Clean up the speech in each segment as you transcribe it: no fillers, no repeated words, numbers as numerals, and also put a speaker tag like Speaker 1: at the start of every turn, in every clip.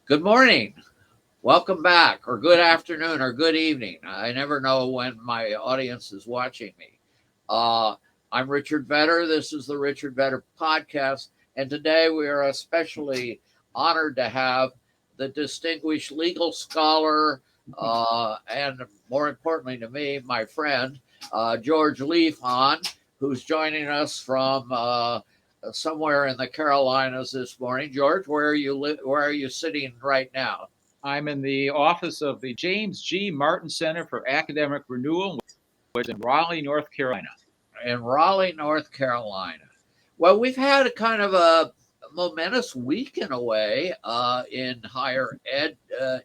Speaker 1: Good morning. Welcome back, or good afternoon, or good evening. I never know when my audience is watching me. Uh, I'm Richard Vedder. This is the Richard Vedder Podcast. And today we are especially honored to have the distinguished legal scholar, and more importantly to me, my friend, George Leaf on, who's joining us from somewhere in the Carolinas this morning. George, where are you sitting right now?
Speaker 2: I'm in the office of the James G. Martin Center for Academic Renewal, which is in Raleigh, North Carolina.
Speaker 1: In Raleigh, North Carolina. Well, we've had a kind of a momentous week in a way in higher ed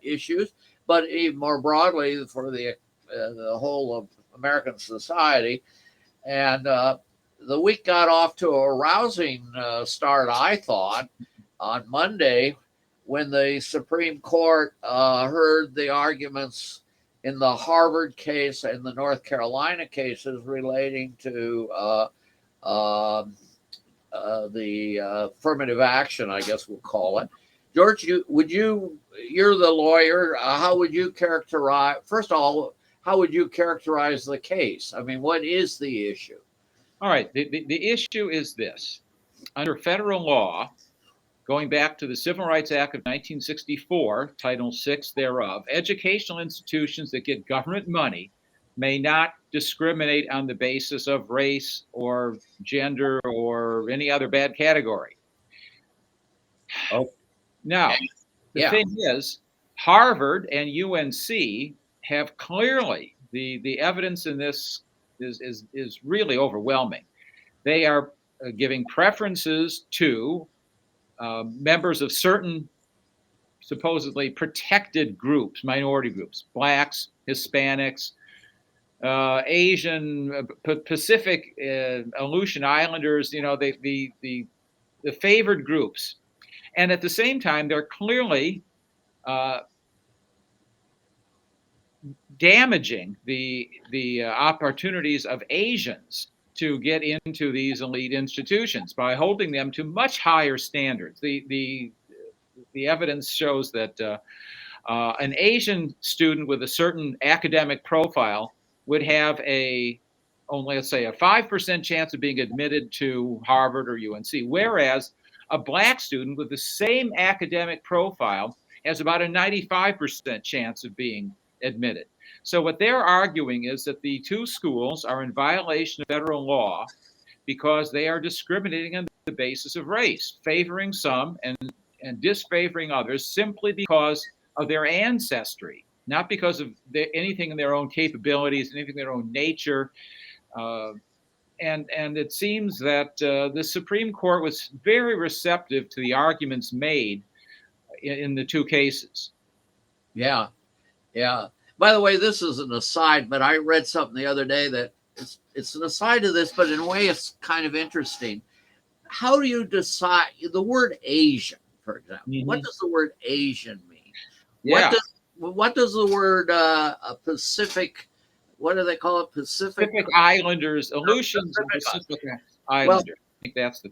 Speaker 1: issues, but even more broadly for the whole of American society. And the week got off to a rousing start, I thought, on Monday when the Supreme Court heard the arguments in the Harvard case and the North Carolina cases relating to uh, the affirmative action, I guess we'll call it. George, you're the lawyer. How would you characterize, first of all, how would you characterize the case? I mean, what is the issue?
Speaker 2: All right, the issue is this. Under federal law, going back to the Civil Rights Act of 1964, Title VI thereof, educational institutions that get government money may not discriminate on the basis of race or gender or any other bad category.
Speaker 1: Oh,
Speaker 2: Now, the
Speaker 1: yeah.
Speaker 2: thing is, Harvard and UNC have clearly the evidence in this is really overwhelming. They are giving preferences to members of certain supposedly protected groups, minority groups, blacks, Hispanics, Asian, Pacific, Aleutian Islanders. You know, the favored groups, and at the same time, they're clearly uh, damaging the opportunities of Asians to get into these elite institutions by holding them to much higher standards. The evidence shows that an Asian student with a certain academic profile would have only, let's say, a 5% chance of being admitted to Harvard or UNC, whereas a black student with the same academic profile has about a 95% chance of being admitted. So what they're arguing is that the two schools are in violation of federal law because they are discriminating on the basis of race, favoring some and disfavoring others simply because of their ancestry, not because of anything in their own capabilities, anything in their own nature. Uh, and it seems that the Supreme Court was very receptive to the arguments made in the two cases.
Speaker 1: Yeah, yeah. By the way, this is an aside, but I read something the other day that it's an aside to this, but in a way it's kind of interesting. How do you decide the word Asian, for example? What
Speaker 2: Mm-hmm.
Speaker 1: does the word Asian mean? What
Speaker 2: Yeah,
Speaker 1: does the word Pacific? What do they call it? Pacific.
Speaker 2: Pacific Islanders, Aleutians and
Speaker 1: Pacific.
Speaker 2: Pacific
Speaker 1: Well,
Speaker 2: Islanders. I think that's the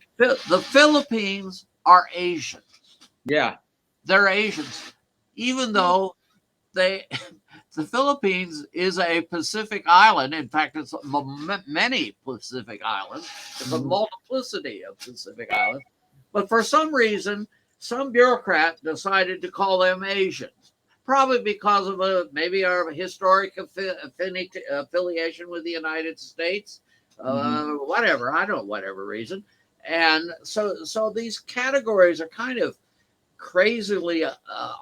Speaker 1: the Philippines are Asian.
Speaker 2: yeah.
Speaker 1: They're Asians, even though they the Philippines is a Pacific island. In fact, it's many Pacific islands. It's a
Speaker 2: Mm-hmm.
Speaker 1: multiplicity of Pacific islands. But for some reason, some bureaucrat decided to call them Asians. Probably because of maybe our historic affiliation with the United States,
Speaker 2: Mm-hmm.
Speaker 1: whatever. I don't know, whatever reason. And so these categories are kind of crazily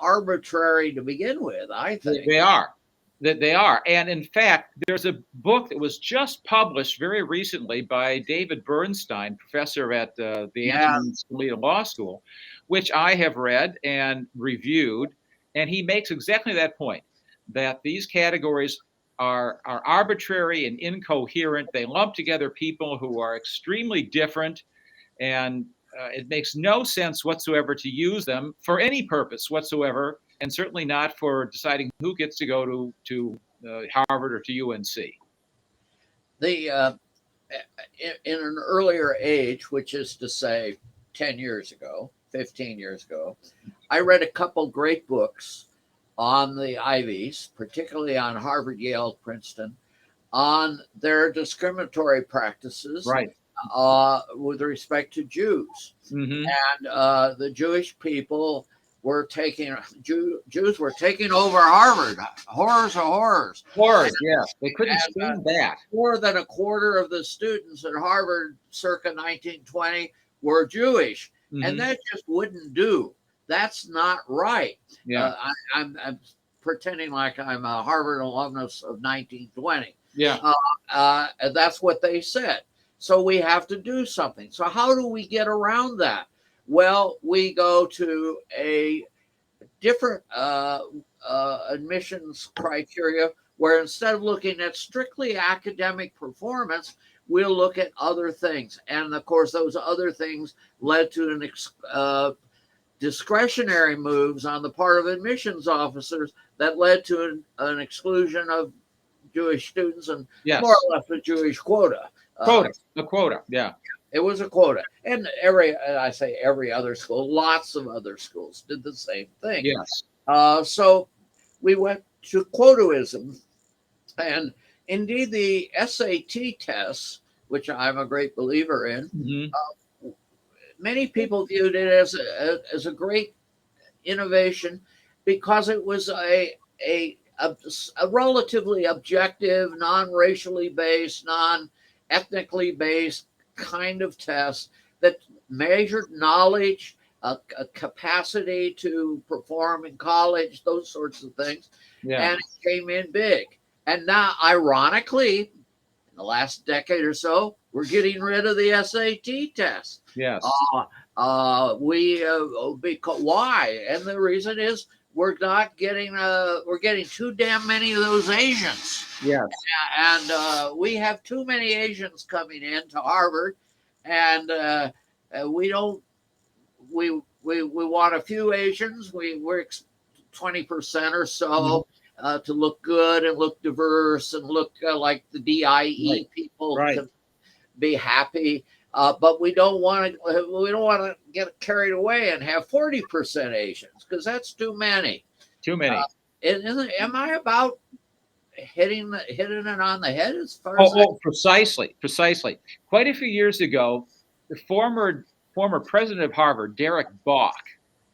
Speaker 1: arbitrary to begin with, I think.
Speaker 2: They are. That they are. And in fact, there's a book that was just published very recently by David Bernstein, professor at the
Speaker 1: Yeah,
Speaker 2: Antonin Scalia Law School, which I have read and reviewed. And he makes exactly that point that these categories are arbitrary and incoherent. They lump together people who are extremely different, and it makes no sense whatsoever to use them for any purpose whatsoever, and certainly not for deciding who gets to go to Harvard or to UNC.
Speaker 1: the in an earlier age, which is to say 10 years ago, 15 years ago, I read a couple great books on the Ivies, particularly on Harvard, Yale, Princeton, on their discriminatory practices
Speaker 2: Right.
Speaker 1: with respect to Jews.
Speaker 2: Hmm.
Speaker 1: And the Jewish people were Jews were taking over Harvard. Horrors of horrors.
Speaker 2: Horrors, yeah. They couldn't
Speaker 1: And
Speaker 2: stand that.
Speaker 1: more than a quarter of the students at Harvard circa 1920 were Jewish. And
Speaker 2: Hmm.
Speaker 1: that just wouldn't do. That's not right.
Speaker 2: Yeah.
Speaker 1: I'm pretending like I'm a Harvard alumnus of 1920.
Speaker 2: Yeah.
Speaker 1: And that's what they said. So we have to do something. So how do we get around that? Well, we go to a different admissions criteria where instead of looking at strictly academic performance, we'll look at other things. And of course, those other things led to discretionary moves on the part of admissions officers that led to an exclusion of Jewish students and
Speaker 2: Yes.
Speaker 1: more or less a Jewish quota.
Speaker 2: Quota. The quota. Yeah.
Speaker 1: It was a quota. And I say every other school, lots of other schools did the same thing.
Speaker 2: Yes.
Speaker 1: So we went to quotaism. And indeed, the SAT tests, which I'm a great believer in,
Speaker 2: Hmm.
Speaker 1: many people viewed it as a great innovation because it was a relatively objective, non-racially based, non-ethnically based kind of test that measured knowledge, a capacity to perform in college, those sorts of things,
Speaker 2: Yeah.
Speaker 1: and it came in big. And now, ironically, in the last decade or so, we're getting rid of the SAT test.
Speaker 2: Yes.
Speaker 1: Because why? And the reason is we're getting too damn many of those Asians.
Speaker 2: Yes.
Speaker 1: And we have too many Asians coming into Harvard, and we want a few Asians. We're 20% or so to look good and look diverse and look like the DIE people can be happy. But we don't want to get carried away and have 40% Asians because that's too many.
Speaker 2: Too many.
Speaker 1: Am I about hitting it on the head as far as
Speaker 2: precisely. Quite a few years ago, the former president of Harvard, Derek Bok,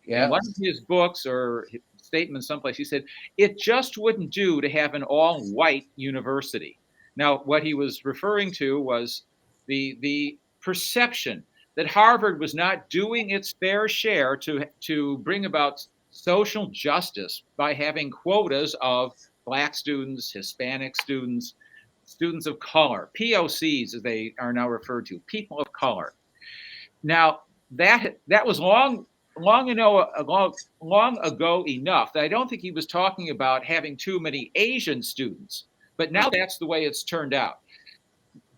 Speaker 2: in one of his books or statements someplace, he said, it just wouldn't do to have an all-white university. Now, what he was referring to was the perception that Harvard was not doing its fair share to bring about social justice by having quotas of Black students, Hispanic students, students of color, POCs as they are now referred to, people of color. Now, that was long ago enough that I don't think he was talking about having too many Asian students, but now that's the way it's turned out.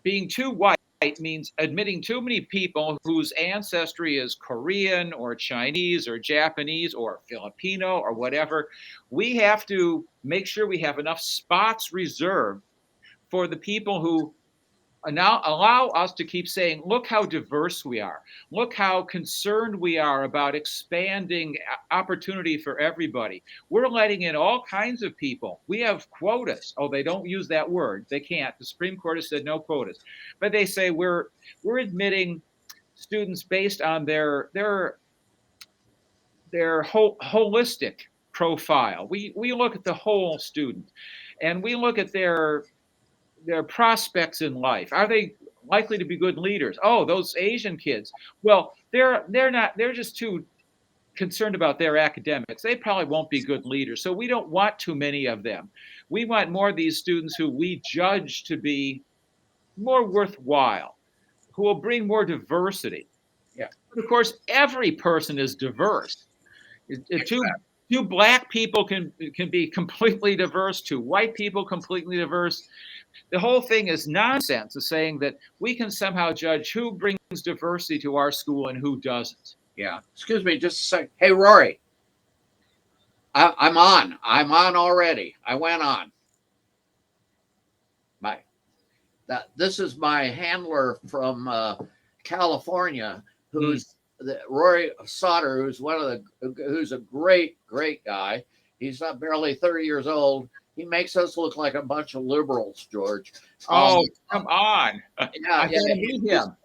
Speaker 2: Being too white means admitting too many people whose ancestry is Korean or Chinese or Japanese or Filipino or whatever. We have to make sure we have enough spots reserved for the people who now allow us to keep saying, look how diverse we are. Look how concerned we are about expanding opportunity for everybody. We're letting in all kinds of people. We have quotas. Oh, they don't use that word. They can't. The Supreme Court has said no quotas. But they say we're admitting students based on their holistic profile. We look at the whole student, and we look at their prospects in life. Are they likely to be good leaders? Oh, those Asian kids. Well, they're not. They're just too concerned about their academics. They probably won't be good leaders. So we don't want too many of them. We want more of these students who we judge to be more worthwhile, who will bring more diversity.
Speaker 1: Yeah.
Speaker 2: But of course, every person is diverse. Two Black people can be completely diverse. Two white people completely diverse. The whole thing is nonsense, is saying that we can somehow judge who brings diversity to our school and who doesn't.
Speaker 1: Yeah. Excuse me just a second. Hey, Rory. I'm on. I'm on already. I went on. Bye. This is my handler from California who's Rory Sauter, who's a great guy. He's not barely 30 years old. He makes us look like a bunch of liberals, George.
Speaker 2: Oh, come on.
Speaker 1: Yeah,
Speaker 2: I gotta meet him.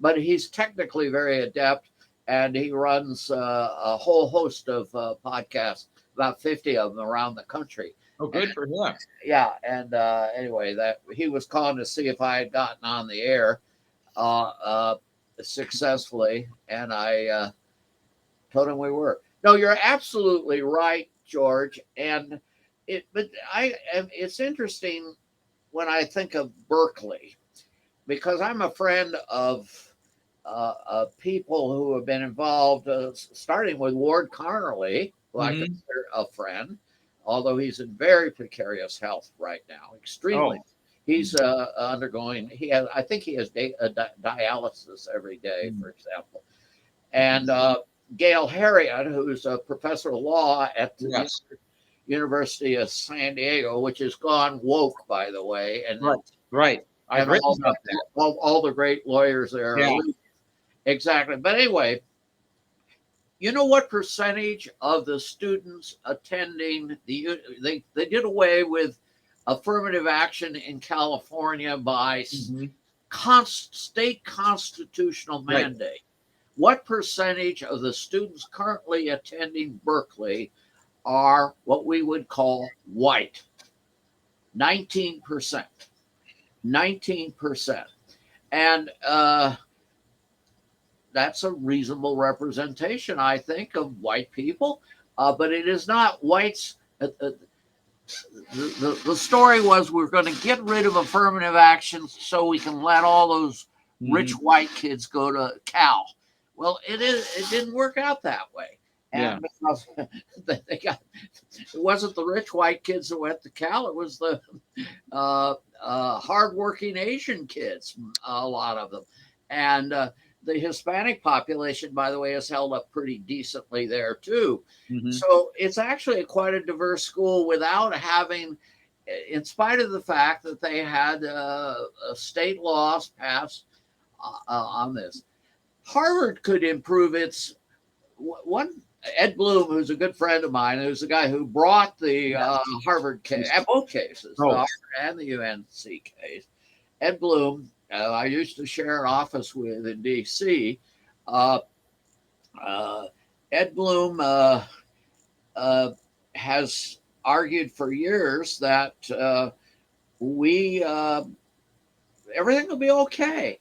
Speaker 1: but he's technically very adept, and he runs a whole host of podcasts, about 50 of them around the country.
Speaker 2: Oh, good for him.
Speaker 1: Yeah, and anyway, that he was calling to see if I had gotten on the air uh, uh, successfully, and I told him we were. No, you're absolutely right, George. And it's interesting when I think of Berkeley, because I'm a friend of people who have been involved, starting with Ward Connerly, who I consider a friend, although he's in very precarious health right now, extremely.
Speaker 2: Oh.
Speaker 1: He's undergoing. I think he has dialysis every day, for example. And Gail Harriet, who's a professor of law at the University of San Diego, which has gone woke, by the way. And
Speaker 2: right. I've written about that.
Speaker 1: All the great lawyers there.
Speaker 2: Yeah.
Speaker 1: Exactly. But anyway, you know what percentage of the students attending they did away with affirmative action in California by state constitutional mandate. What percentage of the students currently attending Berkeley are what we would call white? 19%. 19%. And that's a reasonable representation, I think, of white people. But it is not whites. The story was we're going to get rid of affirmative action so we can let all those rich white kids go to Cal. Well, it didn't work out that way. And because it wasn't the rich white kids that went to Cal, it was the hardworking Asian kids, a lot of them. And the Hispanic population, by the way, has held up pretty decently there too. So it's actually quite a diverse school without having, in spite of the fact that they had state laws passed on this. Harvard could improve its one. Ed Bloom, who's a good friend of mine, who's the guy who brought the Harvard case, both cases, the Harvard and the UNC case. Ed Bloom, I used to share an office with in D.C. Ed Bloom has argued for years that everything will be okay.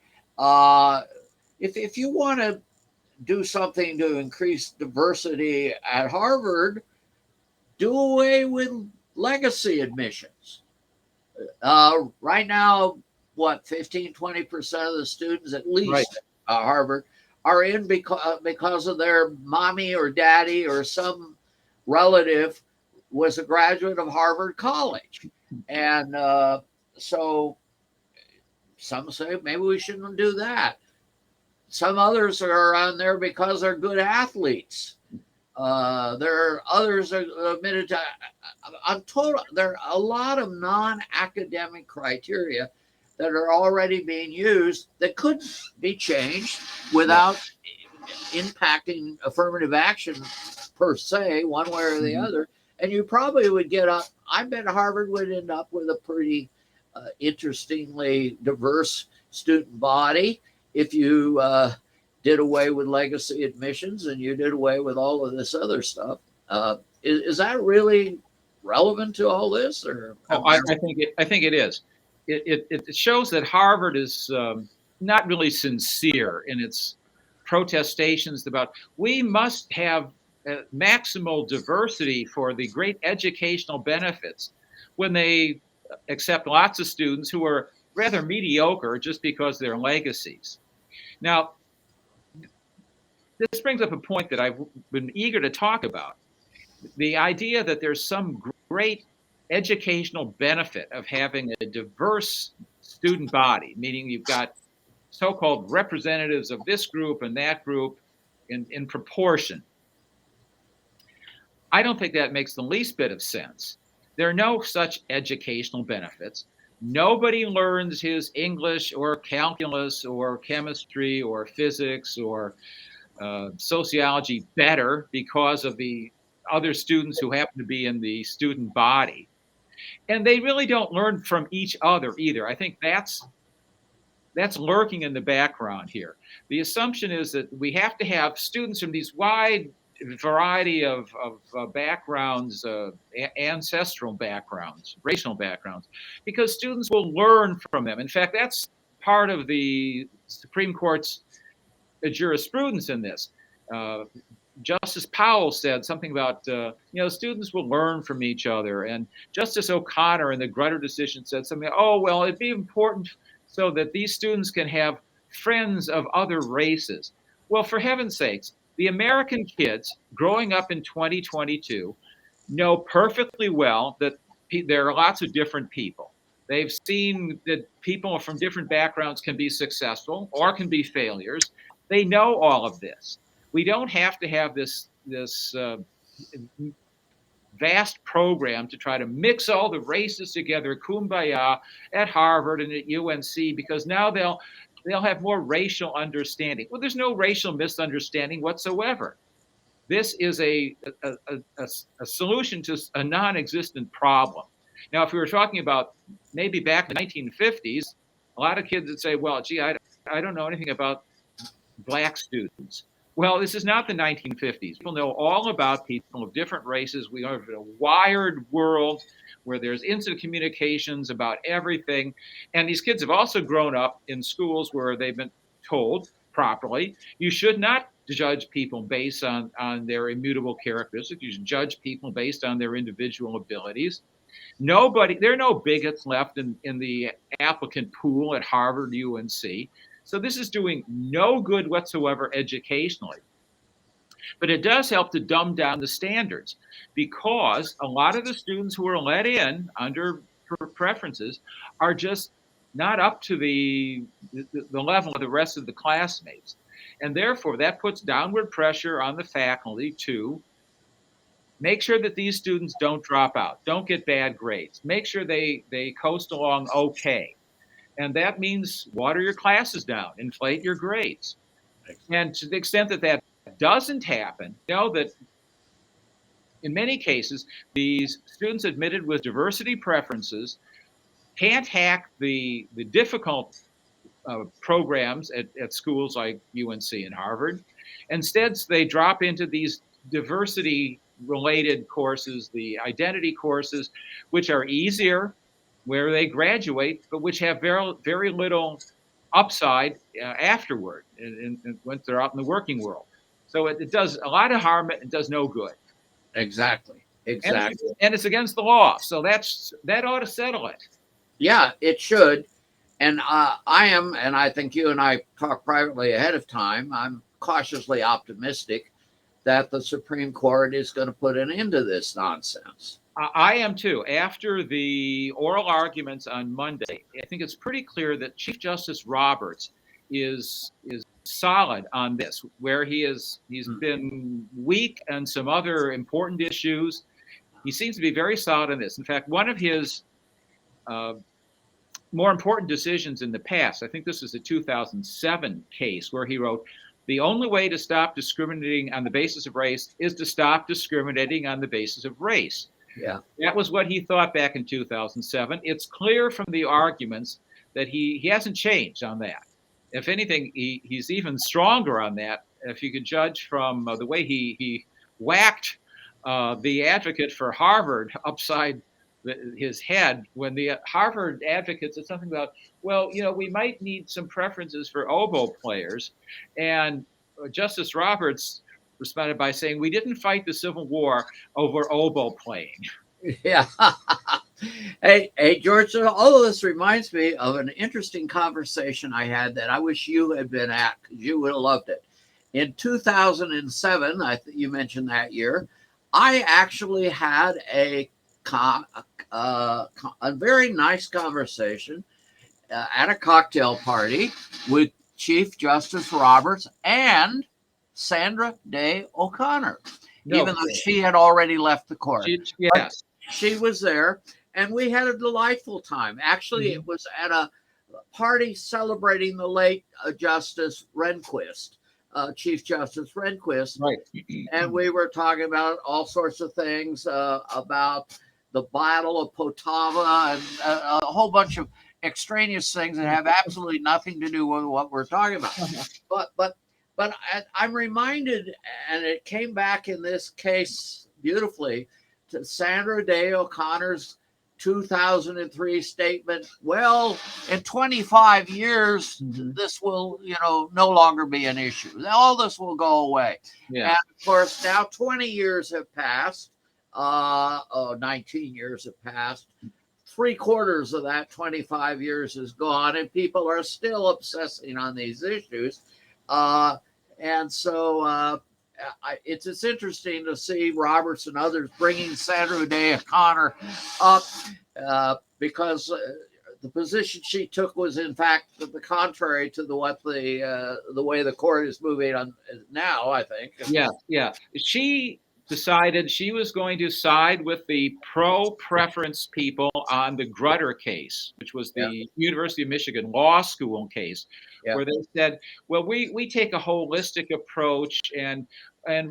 Speaker 1: If you want to do something to increase diversity at Harvard, do away with legacy admissions. Right now, 15-20% of the students, at least at Harvard, are in because of their mommy or daddy or some relative was a graduate of Harvard College. And so some say maybe we shouldn't do that. Some others are on there because they're good athletes. There are others that are admitted to. There are a lot of non-academic criteria that are already being used that could be changed without impacting affirmative action per se, one way or the other. And you probably would get up. I bet Harvard would end up with a pretty interestingly diverse student body if you did away with legacy admissions and you did away with all of this other stuff. Is that really relevant to all this? Or
Speaker 2: I think it is. It shows that Harvard is not really sincere in its protestations about we must have maximal diversity for the great educational benefits when they accept lots of students who are rather mediocre just because they're legacies. Now, this brings up a point that I've been eager to talk about. The idea that there's some great educational benefit of having a diverse student body, meaning you've got so-called representatives of this group and that group in proportion. I don't think that makes the least bit of sense. There are no such educational benefits. Nobody learns his English or calculus or chemistry or physics or sociology better because of the other students who happen to be in the student body. And they really don't learn from each other either. I think that's lurking in the background here. The assumption is that we have to have students from these wide variety of backgrounds, ancestral backgrounds, racial backgrounds, because students will learn from them. In fact, that's part of the Supreme Court's jurisprudence in this. Justice Powell said something about, students will learn from each other. And Justice O'Connor in the Grutter decision said something, oh, well, it'd be important so that these students can have friends of other races. Well, for heaven's sakes, the American kids growing up in 2022 know perfectly well that there are lots of different people. They've seen that people from different backgrounds can be successful or can be failures. They know all of this. We don't have to have this vast program to try to mix all the races together, kumbaya, at Harvard and at UNC, because now they'll have more racial understanding. Well, there's no racial misunderstanding whatsoever. This is a solution to a non-existent problem. Now, if we were talking about maybe back in the 1950s, a lot of kids would say, well, gee, I don't know anything about Black students. Well, this is not the 1950s. People know all about people of different races. We are in a wired world where there's instant communications about everything. And these kids have also grown up in schools where they've been told properly, you should not judge people based on their immutable characteristics. You should judge people based on their individual abilities. There are no bigots left in the applicant pool at Harvard, UNC. So this is doing no good whatsoever educationally. But it does help to dumb down the standards, because a lot of the students who are let in under preferences are just not up to the level of the rest of the classmates. And therefore, that puts downward pressure on the faculty to make sure that these students don't drop out, don't get bad grades, make sure they coast along okay. And that means water your classes down, inflate your grades. And to the extent that that doesn't happen, know that in many cases, these students admitted with diversity preferences can't hack the difficult programs at schools like UNC and Harvard. Instead, they drop into these diversity-related courses, the identity courses, which are easier, where they graduate, but which have very, very little upside afterward and once they're out in the working world. So it does a lot of harm, it does no good.
Speaker 1: Exactly.
Speaker 2: And it's against the law. So that ought to settle it.
Speaker 1: Yeah, it should. And I am, and I think you and I talked privately ahead of time, I'm cautiously optimistic that the Supreme Court is going to put an end to this nonsense.
Speaker 2: I am too. After the oral arguments on Monday, I think it's pretty clear that Chief Justice Roberts is solid on this, where he's been weak on some other important issues. He seems to be very solid on this. In fact, one of his more important decisions in the past, I think this is a 2007 case, where he wrote, the only way to stop discriminating on the basis of race is to stop discriminating on the basis of race.
Speaker 1: Yeah,
Speaker 2: that was what he thought back in 2007. It's clear from the arguments that he hasn't changed on that. If anything, he's even stronger on that. If you could judge from the way he whacked the advocate for Harvard upside his head, when the Harvard advocate said something about, well, we might need some preferences for oboe players. And Justice Roberts responded by saying, we didn't fight the Civil War over oboe playing.
Speaker 1: Yeah. Hey, George, all of this reminds me of an interesting conversation I had that I wish you had been at, because you would have loved it. In 2007, you mentioned that year, I actually had a very nice conversation at a cocktail party with Chief Justice Roberts and Sandra Day O'Connor, even though she had already left the court.
Speaker 2: Yes.
Speaker 1: She was there, and we had a delightful time. Actually, It was at a party celebrating the late Justice Rehnquist. Chief Justice Rehnquist,
Speaker 2: Right.
Speaker 1: and we were talking about all sorts of things about the Battle of Poltava and a whole bunch of extraneous things that have absolutely nothing to do with what we're talking about. But I'm reminded, and it came back in this case beautifully, to Sandra Day O'Connor's 2003 statement. Well, in 25 years, this will, no longer be an issue. All this will go away.
Speaker 2: Yeah.
Speaker 1: And of course, now 20 years have passed. 19 years have passed. 3/4 of that 25 years is gone, and people are still obsessing on these issues. And so it's interesting to see Roberts and others bringing Sandra Day O'Connor up because the position she took was, in fact, the contrary to the way the court is moving on now, I think.
Speaker 2: Yeah. She decided she was going to side with the pro-preference people on the Grutter case, which was the University of Michigan Law School case, where they said, well, we take a holistic approach, and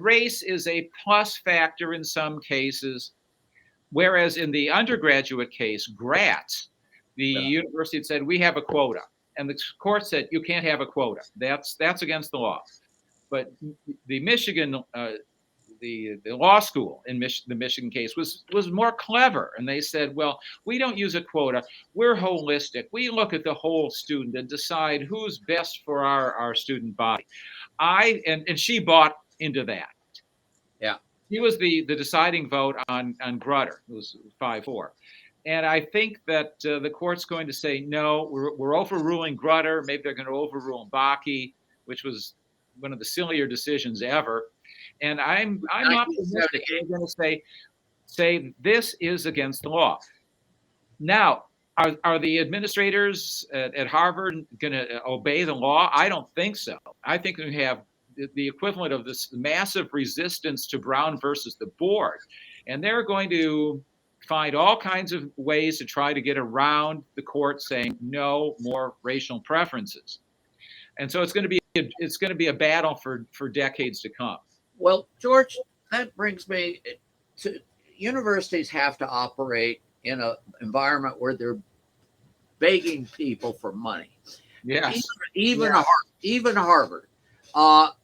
Speaker 2: race is a plus factor in some cases, whereas in the undergraduate case, Gratz, the university had said, we have a quota. And the court said, you can't have a quota. That's against the law. But the Michigan the law school in the Michigan case was more clever, and they said, well, we don't use a quota. We're holistic. We look at the whole student and decide who's best for our student body. And she bought into that.
Speaker 1: Yeah,
Speaker 2: she was the deciding vote on Grutter. It was 5-4. And I think that the court's going to say, no, we're overruling Grutter. Maybe they're going to overrule Bakke, which was one of the sillier decisions ever. And I'm optimistic they're going to say this is against the law. Now, are the administrators at Harvard going to obey the law? I don't think so. I think we have the equivalent of this massive resistance to Brown versus the board, and they're going to find all kinds of ways to try to get around the court saying no more racial preferences. And so it's going to be a battle for decades to come.
Speaker 1: Well, George, that brings me to universities have to operate in an environment where they're begging people for money.
Speaker 2: Yes.
Speaker 1: Even Harvard.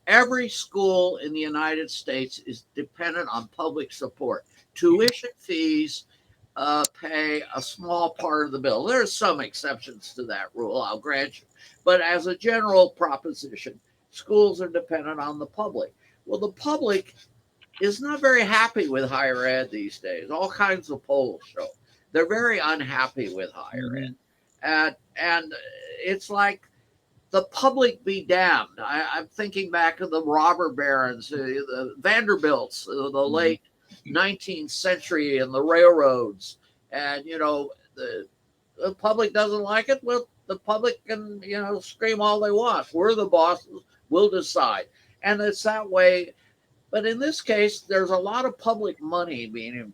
Speaker 1: Every school in the United States is dependent on public support. Tuition fees pay a small part of the bill. There are some exceptions to that rule, I'll grant you. But as a general proposition, schools are dependent on the public. Well, the public is not very happy with higher ed these days. All kinds of polls show they're very unhappy with higher ed. And it's like the public be damned. I'm thinking back to the robber barons, the Vanderbilts, the late 19th century, and the railroads. And, the public doesn't like it. Well, the public can, scream all they want. We're the bosses. We'll decide. And it's that way. But in this case, there's a lot of public money being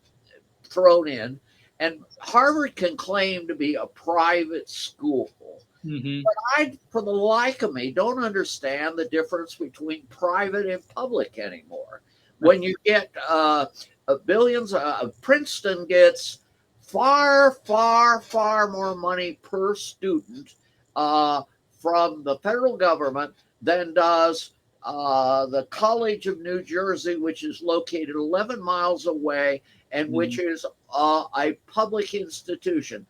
Speaker 1: thrown in. And Harvard can claim to be a private school. But I, for the life of me, don't understand the difference between private and public anymore. When you get billions, Princeton gets far, far, far more money per student from the federal government than does the College of New Jersey, which is located 11 miles away and which is a public institution.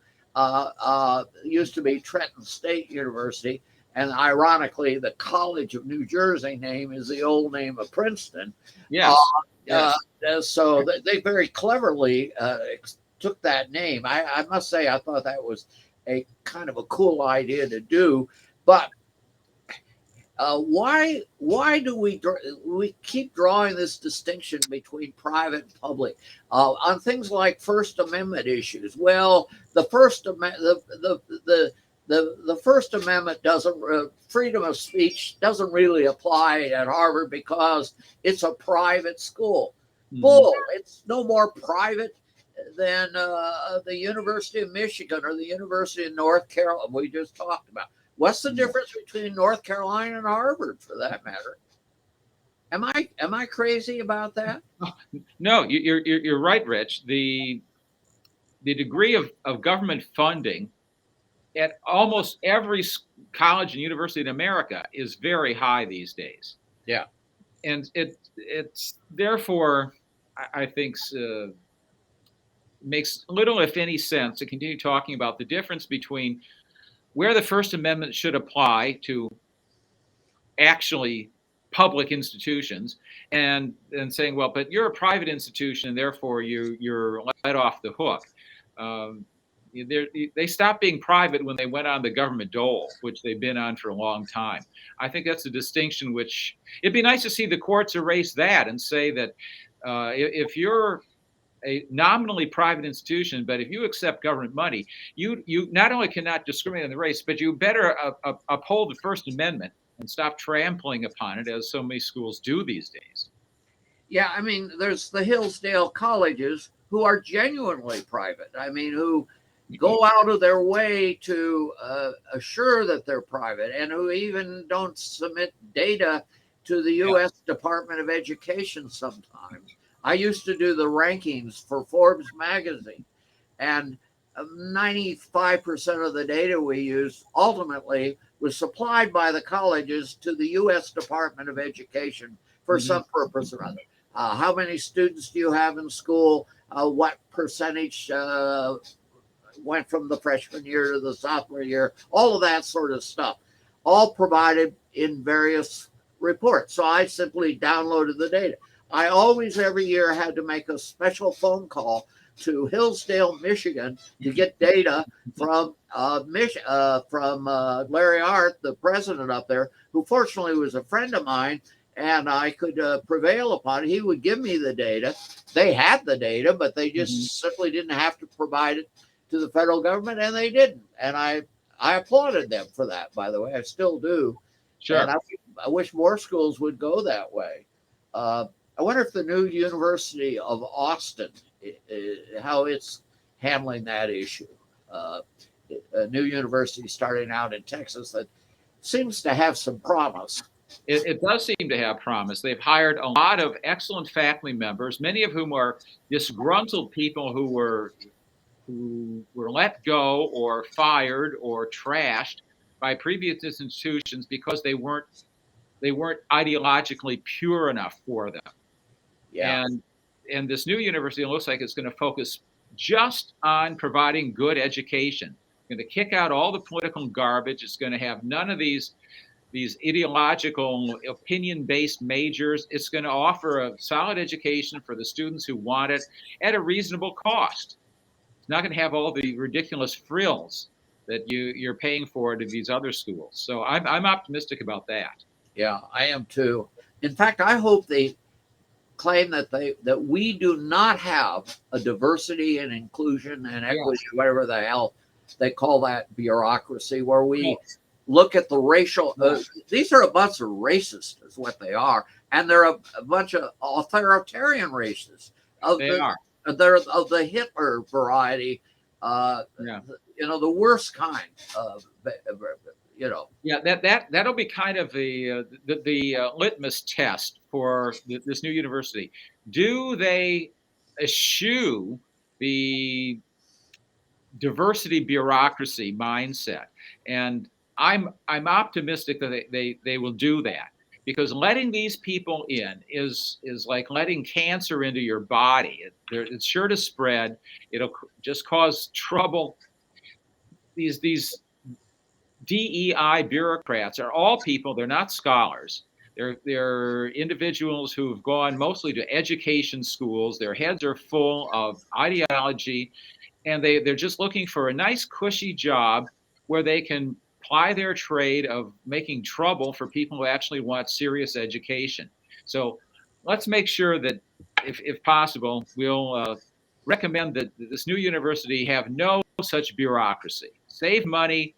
Speaker 1: Used to be Trenton State University, and ironically, the College of New Jersey name is the old name of Princeton.
Speaker 2: Yes.
Speaker 1: So they very cleverly took that name. I must say, I thought that was a kind of a cool idea to do. But why do we keep drawing this distinction between private and public on things like First Amendment issues? Well, the First Amendment doesn't freedom of speech doesn't really apply at Harvard because it's a private school. Bull! It's no more private than the University of Michigan or the University of North Carolina we just talked about. What's the difference between North Carolina and Harvard, for that matter? Am I crazy about that?
Speaker 2: No, you're right, Rich. The degree of government funding at almost every college and university in America is very high these days,
Speaker 1: Yeah.
Speaker 2: and it's therefore I think makes little, if any, sense to continue talking about the difference between where the First Amendment should apply to actually public institutions and saying, well, but you're a private institution and therefore you're let off the hook. Um, they stopped being private when they went on the government dole, which they've been on for a long time. I think that's a distinction which it'd be nice to see the courts erase that and say that if you're a nominally private institution, but if you accept government money, you not only cannot discriminate on the race, but you better uphold the First Amendment and stop trampling upon it as so many schools do these days.
Speaker 1: Yeah, I mean, there's the Hillsdale colleges who are genuinely private. I mean, who go out of their way to assure that they're private, and who even don't submit data to the U.S. Department of Education sometimes. I used to do the rankings for Forbes magazine, and 95% of the data we used ultimately was supplied by the colleges to the U.S. Department of Education for some purpose or other. How many students do you have in school? What percentage went from the freshman year to the sophomore year? All of that sort of stuff, all provided in various reports. So I simply downloaded the data. I always, every year, had to make a special phone call to Hillsdale, Michigan, to get data from Larry Art, the president up there, who fortunately was a friend of mine, and I could prevail upon it. He would give me the data. They had the data, but they just simply didn't have to provide it to the federal government, and they didn't. And I applauded them for that, by the way. I still do.
Speaker 2: Sure.
Speaker 1: And I wish more schools would go that way. I wonder if the new University of Austin, how it's handling that issue. A new university starting out in Texas that seems to have some promise.
Speaker 2: It does seem to have promise. They've hired a lot of excellent faculty members, many of whom are disgruntled people who were let go or fired or trashed by previous institutions because they weren't ideologically pure enough for them.
Speaker 1: Yeah.
Speaker 2: And this new university looks like it's going to focus just on providing good education. It's going to kick out all the political garbage. It's going to have none of these ideological opinion-based majors. It's going to offer a solid education for the students who want it at a reasonable cost. It's not going to have all the ridiculous frills that you're paying for to these other schools. So I'm optimistic about that.
Speaker 1: Yeah, I am too. In fact, I hope they claim that we do not have a diversity and inclusion and equity, whatever the hell they call that bureaucracy, where we look at the racial. These are a bunch of racists, is what they are, and they're a bunch of authoritarian racists. They're of the Hitler variety. The worst kind of.
Speaker 2: Yeah, that'll be kind of the litmus test for this new university. Do they eschew the diversity bureaucracy mindset? And I'm optimistic that they will do that, because letting these people in is like letting cancer into your body. It's sure to spread. It'll just cause trouble. These DEI bureaucrats are all people. They're not scholars. They're individuals who've gone mostly to education schools. Their heads are full of ideology, and they're just looking for a nice, cushy job where they can ply their trade of making trouble for people who actually want serious education. So let's make sure that, if possible, we'll recommend that this new university have no such bureaucracy. Save money.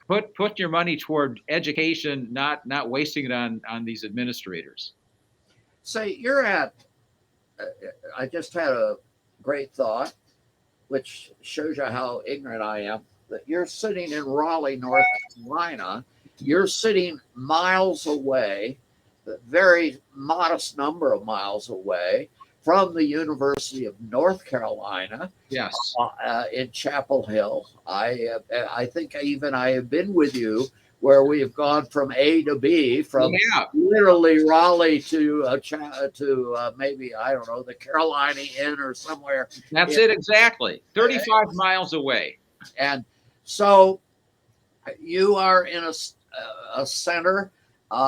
Speaker 2: Put your money toward education, not wasting it on these administrators.
Speaker 1: Say, you're at. I just had a great thought, which shows you how ignorant I am. That you're sitting in Raleigh, North Carolina. You're sitting miles away very modest number of miles away from the University of North Carolina
Speaker 2: Yes.
Speaker 1: in Chapel Hill. I think even I have been with you where we have gone from A to B, from literally Raleigh to maybe, I don't know, the Carolina Inn or somewhere.
Speaker 2: That's it exactly. 35 miles away.
Speaker 1: And so you are in a center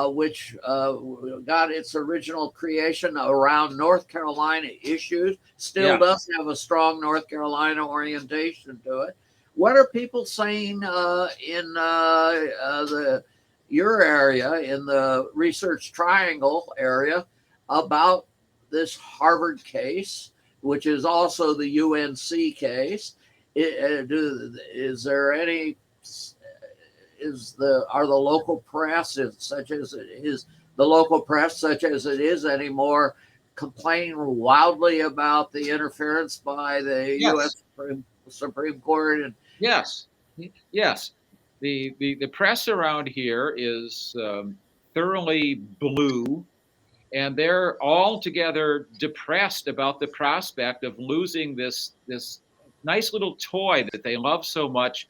Speaker 1: which got its original creation around North Carolina issues, still does have a strong North Carolina orientation to it. What are people saying in your area, in the Research Triangle area, about this Harvard case, which is also the UNC case? Is there any? Are the local press, such as it is, the local press such as it is anymore, complaining wildly about the interference by the U.S. Supreme Court? And
Speaker 2: yes, the press around here is thoroughly blue, and they're altogether depressed about the prospect of losing this nice little toy that they love so much,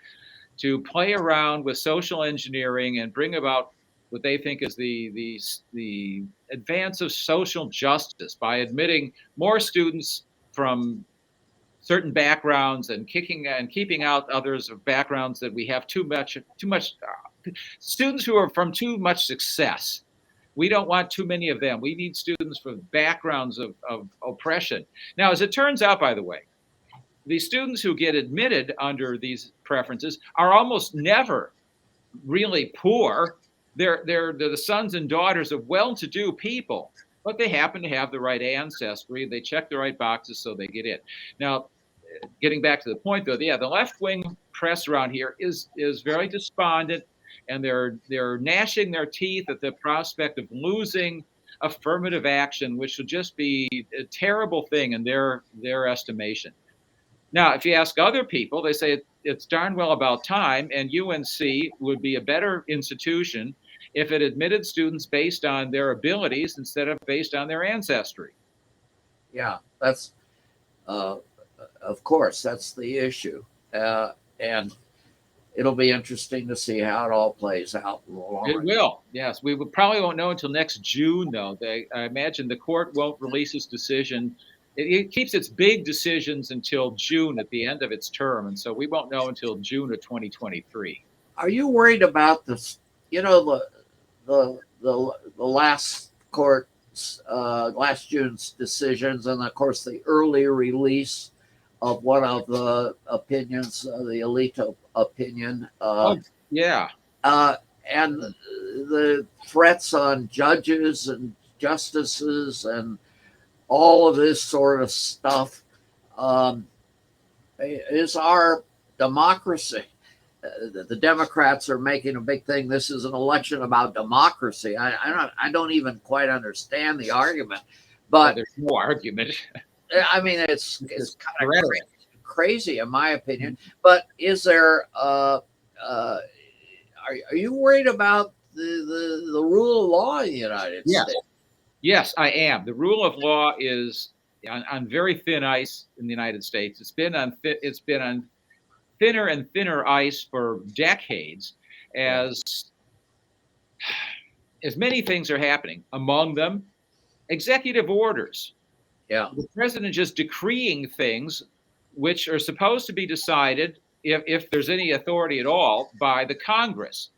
Speaker 2: to play around with social engineering and bring about what they think is the advance of social justice by admitting more students from certain backgrounds and keeping out others of backgrounds that we have too much students who are from too much success. We don't want too many of them. We need students from backgrounds of oppression. Now, as it turns out, by the way, the students who get admitted under these preferences are almost never really poor. They're the sons and daughters of well-to-do people, but they happen to have the right ancestry. They check the right boxes, so they get in. Now, getting back to the point, though, the left-wing press around here is very despondent, and they're gnashing their teeth at the prospect of losing affirmative action, which would just be a terrible thing in their estimation. Now, if you ask other people, they say it's darn well about time, and UNC would be a better institution if it admitted students based on their abilities instead of based on their ancestry.
Speaker 1: Yeah, that's, of course, that's the issue. And it'll be interesting to see how it all plays out.
Speaker 2: It will, yes. We probably won't know until next June, though. I imagine the court won't release its decision. It keeps its big decisions until June at the end of its term, and so we won't know until June of 2023.
Speaker 1: Are you worried about this? You know, the last court's last June's decisions, and of course the early release of one of the opinions, the Alito opinion.
Speaker 2: And
Speaker 1: the threats on judges and justices and all of this sort of stuff is our democracy. The Democrats are making a big thing. This is an election about democracy. I don't even quite understand the argument, but
Speaker 2: there's no argument.
Speaker 1: I mean, it's kind of crazy in my opinion. But is there? Are you worried about the rule of law in the United States?
Speaker 2: Yes, I am. The rule of law is on very thin ice in the United States. It's been on thinner and thinner ice for decades, as many things are happening. Among them, executive orders.
Speaker 1: Yeah,
Speaker 2: the president just decreeing things which are supposed to be decided, if there's any authority at all, by the Congress.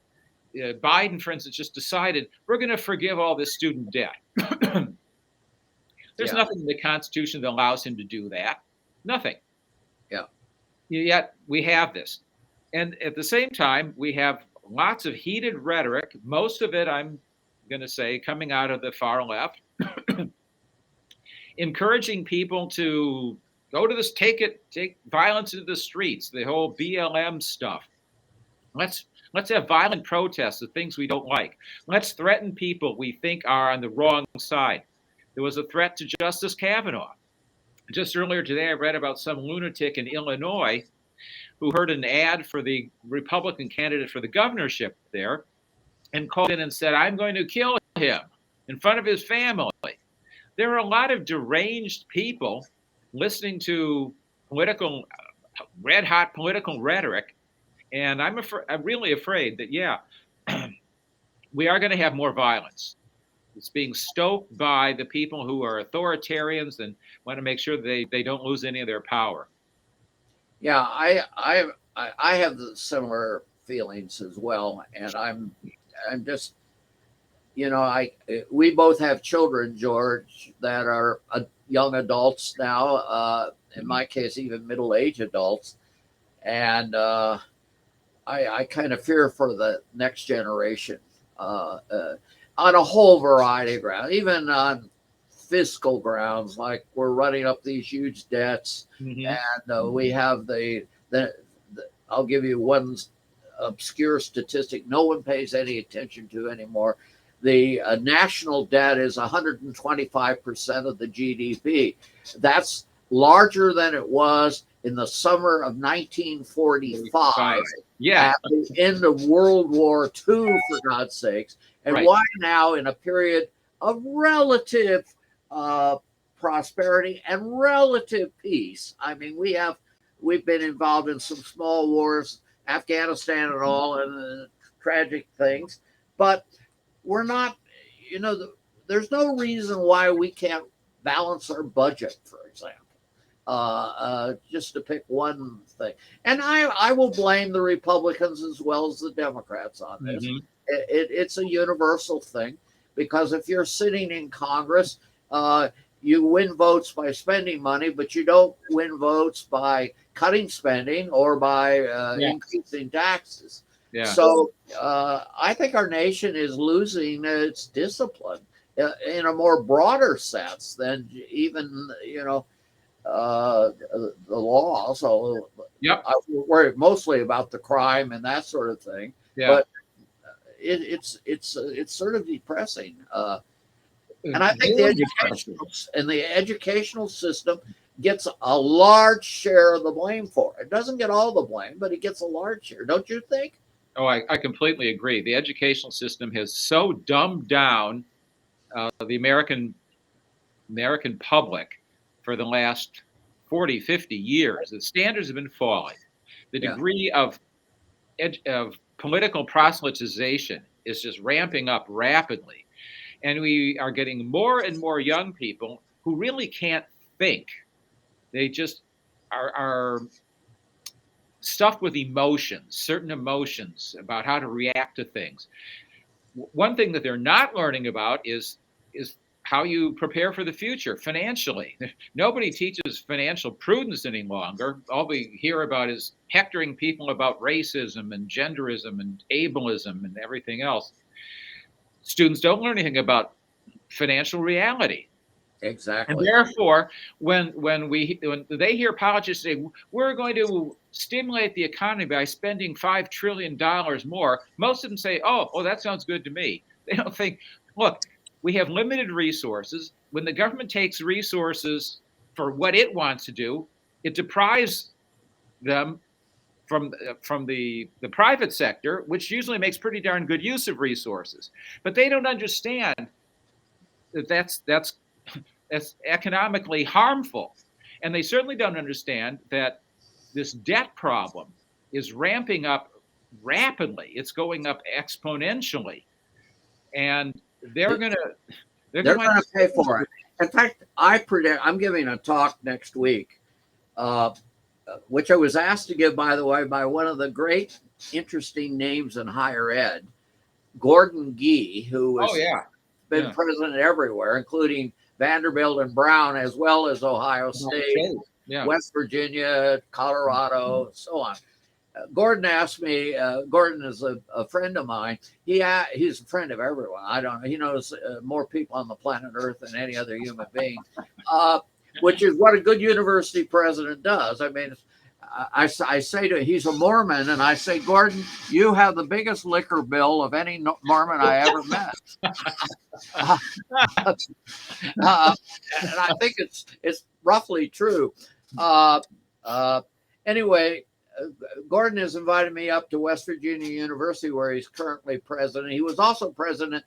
Speaker 2: Biden, for instance, just decided we're going to forgive all this student debt. There's nothing in the Constitution that allows him to do that. Nothing.
Speaker 1: Yeah.
Speaker 2: Yet we have this. And at the same time, we have lots of heated rhetoric, most of it, I'm going to say, coming out of the far left, encouraging people to go to this, take violence into the streets, the whole BLM stuff. Let's have violent protests of things we don't like. Let's threaten people we think are on the wrong side. There was a threat to Justice Kavanaugh. Just earlier today, I read about some lunatic in Illinois who heard an ad for the Republican candidate for the governorship there and called in and said, "I'm going to kill him," in front of his family. There are a lot of deranged people listening to political, red hot political rhetoric. And I'm really afraid that, yeah, we are going to have more violence. It's being stoked by the people who are authoritarians and want to make sure they don't lose any of their power.
Speaker 1: Yeah, I have the similar feelings as well, and I'm just, we both have children, George, that are young adults now. In my case, even middle-aged adults, and I kind of fear for the next generation on a whole variety of grounds, even on fiscal grounds, like we're running up these huge debts, and we have the I'll give you one obscure statistic no one pays any attention to anymore. The national debt is 125% of the GDP. That's larger than it was in the summer of 1945.
Speaker 2: Yeah.
Speaker 1: At the end of World War II, for God's sakes. And
Speaker 2: Right.
Speaker 1: why now, in a period of relative prosperity and relative peace? I mean, we've been involved in some small wars, Afghanistan and all, and tragic things, but we're not, there's no reason why we can't balance our budget, for example. Just to pick one thing. And I will blame the Republicans as well as the Democrats on this. It's a universal thing, because if you're sitting in Congress, you win votes by spending money, but you don't win votes by cutting spending or by increasing taxes.
Speaker 2: Yeah.
Speaker 1: So I think our nation is losing its discipline in a more broader sense than even, the law. So I worry mostly about the crime and that sort of thing.
Speaker 2: Yeah.
Speaker 1: But it's sort of depressing. And I think the educational system gets a large share of the blame for it. It doesn't get all the blame, but it gets a large share. Don't you think?
Speaker 2: Oh, I completely agree. The educational system has so dumbed down the American public for the last 40, 50 years. The standards have been falling. The degree of political proselytization is just ramping up rapidly. And we are getting more and more young people who really can't think. They just are stuffed with emotions, certain emotions about how to react to things. One thing that they're not learning about is how you prepare for the future financially. Nobody teaches financial prudence any longer. All we hear about is hectoring people about racism and genderism and ableism and everything else. Students don't learn anything about financial reality.
Speaker 1: Exactly.
Speaker 2: And therefore, when they hear politicians say, we're going to stimulate the economy by spending $5 trillion more, most of them say, oh, that sounds good to me. They don't think, look, we have limited resources. When the government takes resources for what it wants to do, it deprives them from the private sector, which usually makes pretty darn good use of resources. But they don't understand that that's economically harmful. And they certainly don't understand that this debt problem is ramping up rapidly. It's going up exponentially. And they're going to
Speaker 1: pay for it. In fact, I predict, I'm giving a talk next week, which I was asked to give, by the way, by one of the great, interesting names in higher ed, Gordon Gee, who has been president everywhere, including Vanderbilt and Brown, as well as Ohio State, West Virginia, Colorado, so on. Gordon asked me. Gordon is a friend of mine. He's a friend of everyone. I don't know. He knows more people on the planet Earth than any other human being, which is what a good university president does. I mean, I say to him, he's a Mormon, and I say, Gordon, you have the biggest liquor bill of any Mormon I ever met. And I think it's roughly true. Anyway. Gordon has invited me up to West Virginia University, where he's currently president. He was also president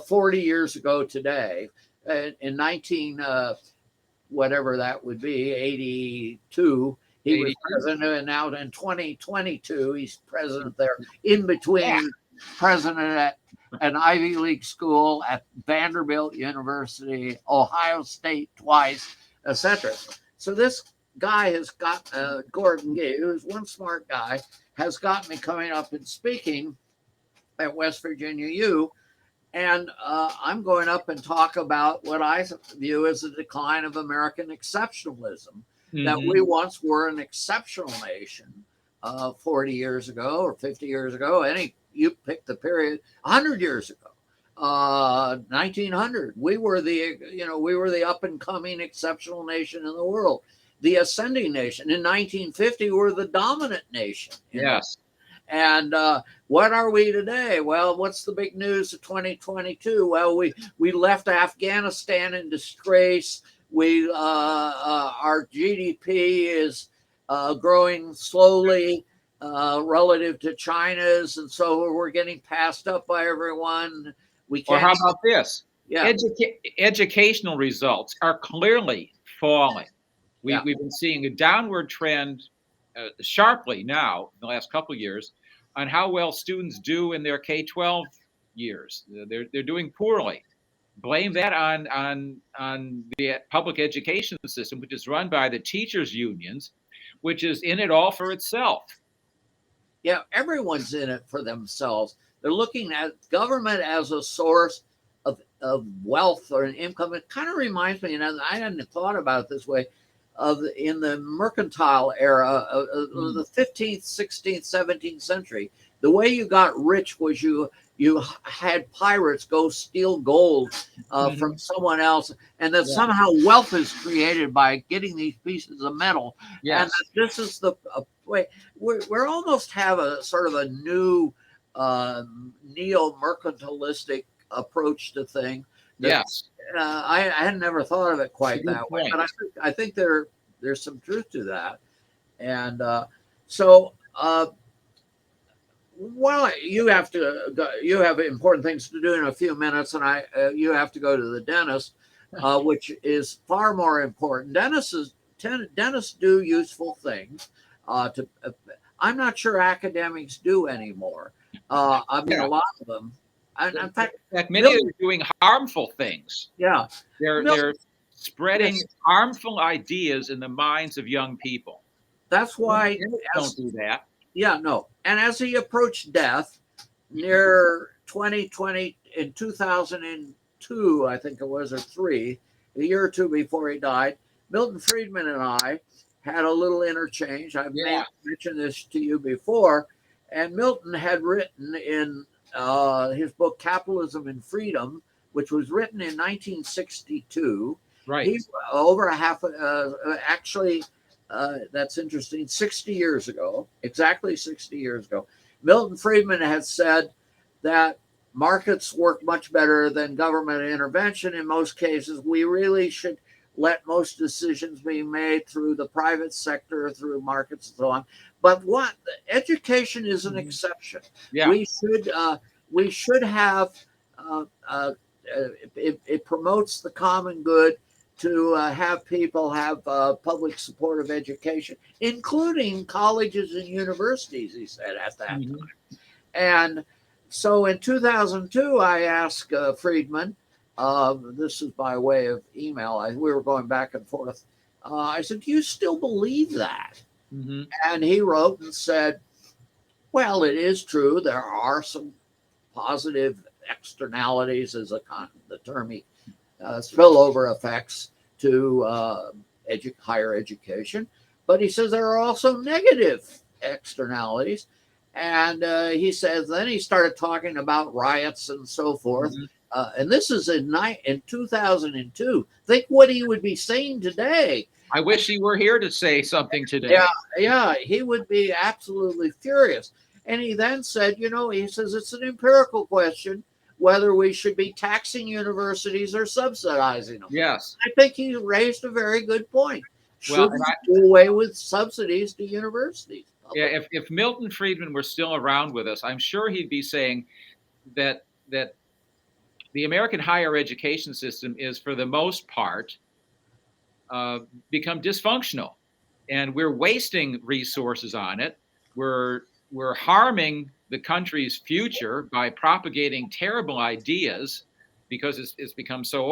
Speaker 1: 40 years ago today, in 19 whatever that would be, 82. He was
Speaker 2: 82.
Speaker 1: president, and now in 2022, he's president there. In between, president at an Ivy League school, at Vanderbilt University, Ohio State twice, etc. So this guy has got Gordon Gee, who's one smart guy, has got me coming up and speaking at West Virginia U. And I'm going up and talk about what I view as the decline of American exceptionalism, that we once were an exceptional nation 40 years ago or 50 years ago. You pick the period, 100 years ago, 1900. We were the up and coming exceptional nation in the world, the ascending nation. In 1950, we were the dominant nation.
Speaker 2: Yes.
Speaker 1: And what are we today? Well, what's the big news of 2022? Well, we left Afghanistan in disgrace. Our GDP is growing slowly relative to China's, and so we're getting passed up by everyone. We can't.
Speaker 2: Or how about this?
Speaker 1: Yeah.
Speaker 2: Educational results are clearly falling. We've been seeing a downward trend sharply now in the last couple of years on how well students do in their K-12 years. They're doing poorly. Blame that on the public education system, which is run by the teachers' unions, which is in it all for itself.
Speaker 1: Yeah, everyone's in it for themselves. They're looking at government as a source of wealth or an income. It kind of reminds me, and I hadn't thought about it this way, in the mercantile era of the 15th, 16th, 17th century. The way you got rich was you had pirates go steal gold from someone else, and that somehow wealth is created by getting these pieces of metal.
Speaker 2: Yes.
Speaker 1: And this is the way we're almost have a sort of a new neo-mercantilistic approach to things.
Speaker 2: Yes.
Speaker 1: I had never thought of it quite that way,
Speaker 2: point.
Speaker 1: but I think there's some truth to that. And so well, you have important things to do in a few minutes, and you have to go to the dentist, which is far more important. Dentists do useful things. I'm not sure academics do anymore. I mean, a lot of them. And in fact,
Speaker 2: many of them are doing harmful things.
Speaker 1: Yeah,
Speaker 2: they're spreading harmful ideas in the minds of young people.
Speaker 1: That's why
Speaker 2: don't do that.
Speaker 1: Yeah, no. And as he approached death near 2020, in 2002, I think it was, or three, a year or two before he died, Milton Friedman and I had a little interchange. I've mentioned this to you before. And Milton had written in his book, Capitalism and Freedom, which was written in 1962.
Speaker 2: Right.
Speaker 1: He's over a half, actually, that's interesting, 60 years ago, exactly 60 years ago, Milton Friedman had said that markets work much better than government intervention in most cases. We really should let most decisions be made through the private sector, through markets and so on. But education is an exception.
Speaker 2: Yeah.
Speaker 1: We should have, it promotes the common good to have people have public support of education, including colleges and universities, he said at that time. And so in 2002, I asked Friedman, this is by way of email, we were going back and forth. I said, do you still believe that? And he wrote and said, well, it is true. There are some positive externalities, as the term he spillover effects to higher education. But he says there are also negative externalities. And he says, then he started talking about riots and so forth. And this is in 2002. Think what he would be saying today.
Speaker 2: I wish he were here to say something today.
Speaker 1: Yeah, he would be absolutely furious. And he then said, he says it's an empirical question whether we should be taxing universities or subsidizing them.
Speaker 2: Yes.
Speaker 1: I think he raised a very good point. Should we do away with subsidies to universities?
Speaker 2: Yeah, if Milton Friedman were still around with us, I'm sure he'd be saying that the American higher education system is, for the most part, become dysfunctional, and we're wasting resources on it. We're harming the country's future by propagating terrible ideas because it's become so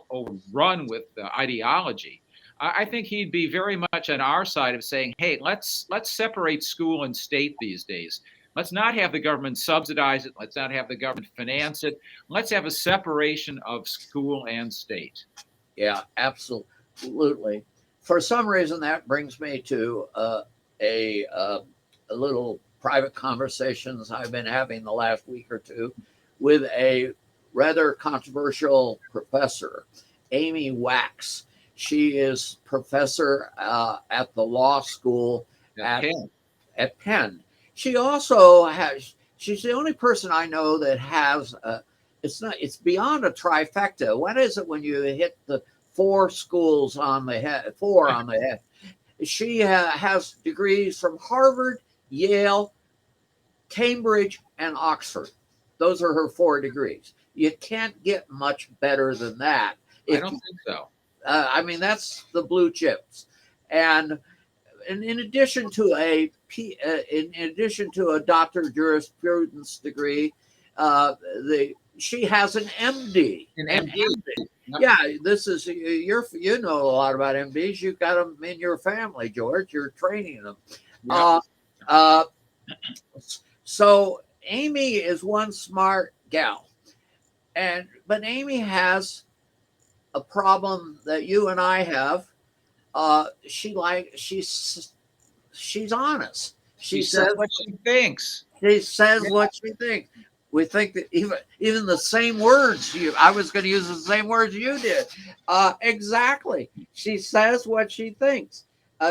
Speaker 2: overrun with ideology. I think he'd be very much on our side of saying, "Hey, let's separate school and state these days. Let's not have the government subsidize it. Let's not have the government finance it. Let's have a separation of school and state."
Speaker 1: Yeah, absolutely. For some reason, that brings me to a little private conversations I've been having the last week or two with a rather controversial professor, Amy Wax. She is professor at the law school
Speaker 2: Okay.
Speaker 1: at Penn. She also has. She's the only person I know that has. It's not. It's beyond a trifecta. What is it when you hit the four schools on the head? Four on the head. She has degrees from Harvard, Yale, Cambridge, and Oxford. Those are her four degrees. You can't get much better than that.
Speaker 2: I don't think so.
Speaker 1: I mean, that's the blue chips. And in addition to a doctor of jurisprudence degree, she has an MD.
Speaker 2: An MD. Yep.
Speaker 1: Yeah, this is you know a lot about MDs. You've got them in your family, George. You're training them.
Speaker 2: Yep.
Speaker 1: So Amy is one smart gal, but Amy has a problem that you and I have. She's honest.
Speaker 2: She says what she thinks.
Speaker 1: She says what she thinks. We think that even the same words I was going to use the same words you did. Exactly. She says what she thinks.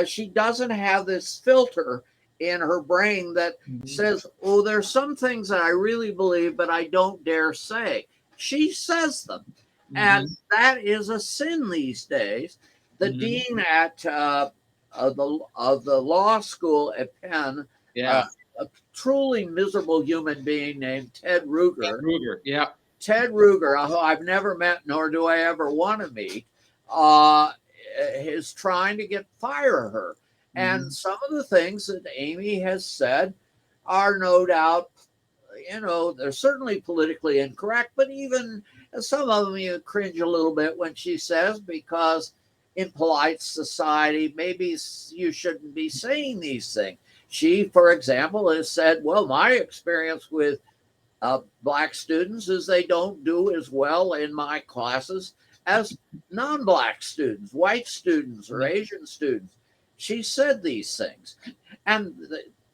Speaker 1: She doesn't have this filter in her brain that says, "Oh, there's some things that I really believe, but I don't dare say." She says them, and that is a sin these days. The dean at of the law school at Penn, a truly miserable human being named Ted Ruger. Ted Ruger, who I've never met, nor do I ever want to meet, is trying to fire her. And some of the things that Amy has said are no doubt, they're certainly politically incorrect, but even some of them you cringe a little bit when she says, because in polite society, maybe you shouldn't be saying these things. She, for example, has said, well, my experience with Black students is they don't do as well in my classes as non-Black students, white students, or Asian students. She said these things. And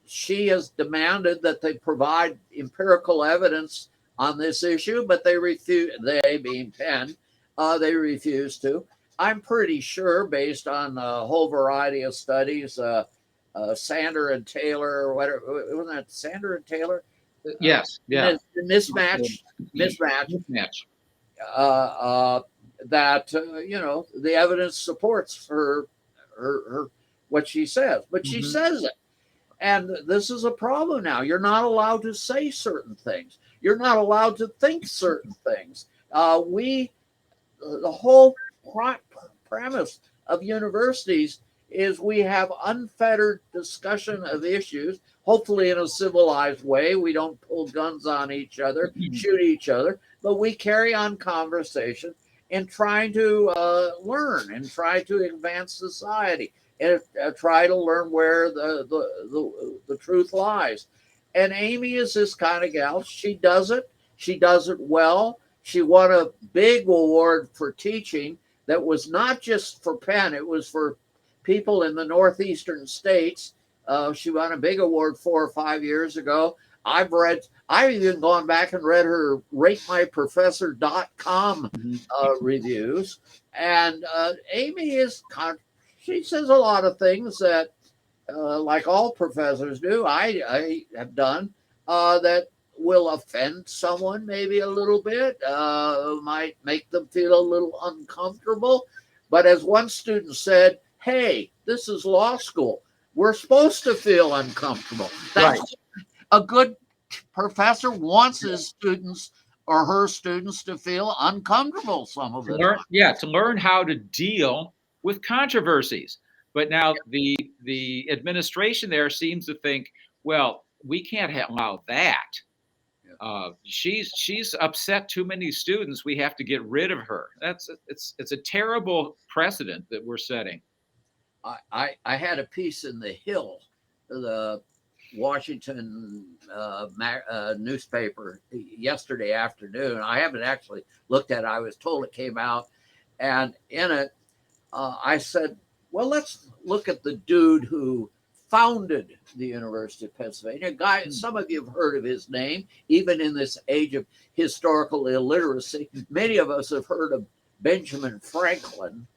Speaker 1: she has demanded that they provide empirical evidence on this issue, but they refuse, they being Penn, they refuse to. I'm pretty sure, based on a whole variety of studies, Sander and Taylor, or whatever, wasn't that Sander and Taylor?
Speaker 2: Yes. Yeah.
Speaker 1: The mismatch. That the evidence supports her what she says, but she says it, and this is a problem now. You're not allowed to say certain things. You're not allowed to think certain things. The whole premise of universities is we have unfettered discussion of issues, hopefully in a civilized way. We don't pull guns on each other, shoot each other, but we carry on conversation and trying to learn and try to advance society and try to learn where the truth lies. And Amy is this kind of gal. She does it. She does it well. She won a big award for teaching that was not just for Penn. It was for people in the northeastern states. She won a big award 4 or 5 years ago. I've even gone back and read her RateMyProfessor.com reviews. And Amy she says a lot of things that, like all professors do, I have done, that will offend someone maybe a little bit, might make them feel a little uncomfortable. But as one student said, hey, this is law school. We're supposed to feel uncomfortable. That's right. A good professor wants his students or her students to feel uncomfortable some of the time.
Speaker 2: To learn how to deal with controversies. But now the administration there seems to think, well, we can't allow that. She's upset too many students. We have to get rid of her. It's a terrible precedent that we're setting.
Speaker 1: I had a piece in the Hill, the Washington newspaper, yesterday afternoon. I haven't actually looked at it. I was told it came out, and in it, I said, well, let's look at the dude who founded the University of Pennsylvania. A guy, some of you have heard of his name, even in this age of historical illiteracy. Many of us have heard of Benjamin Franklin.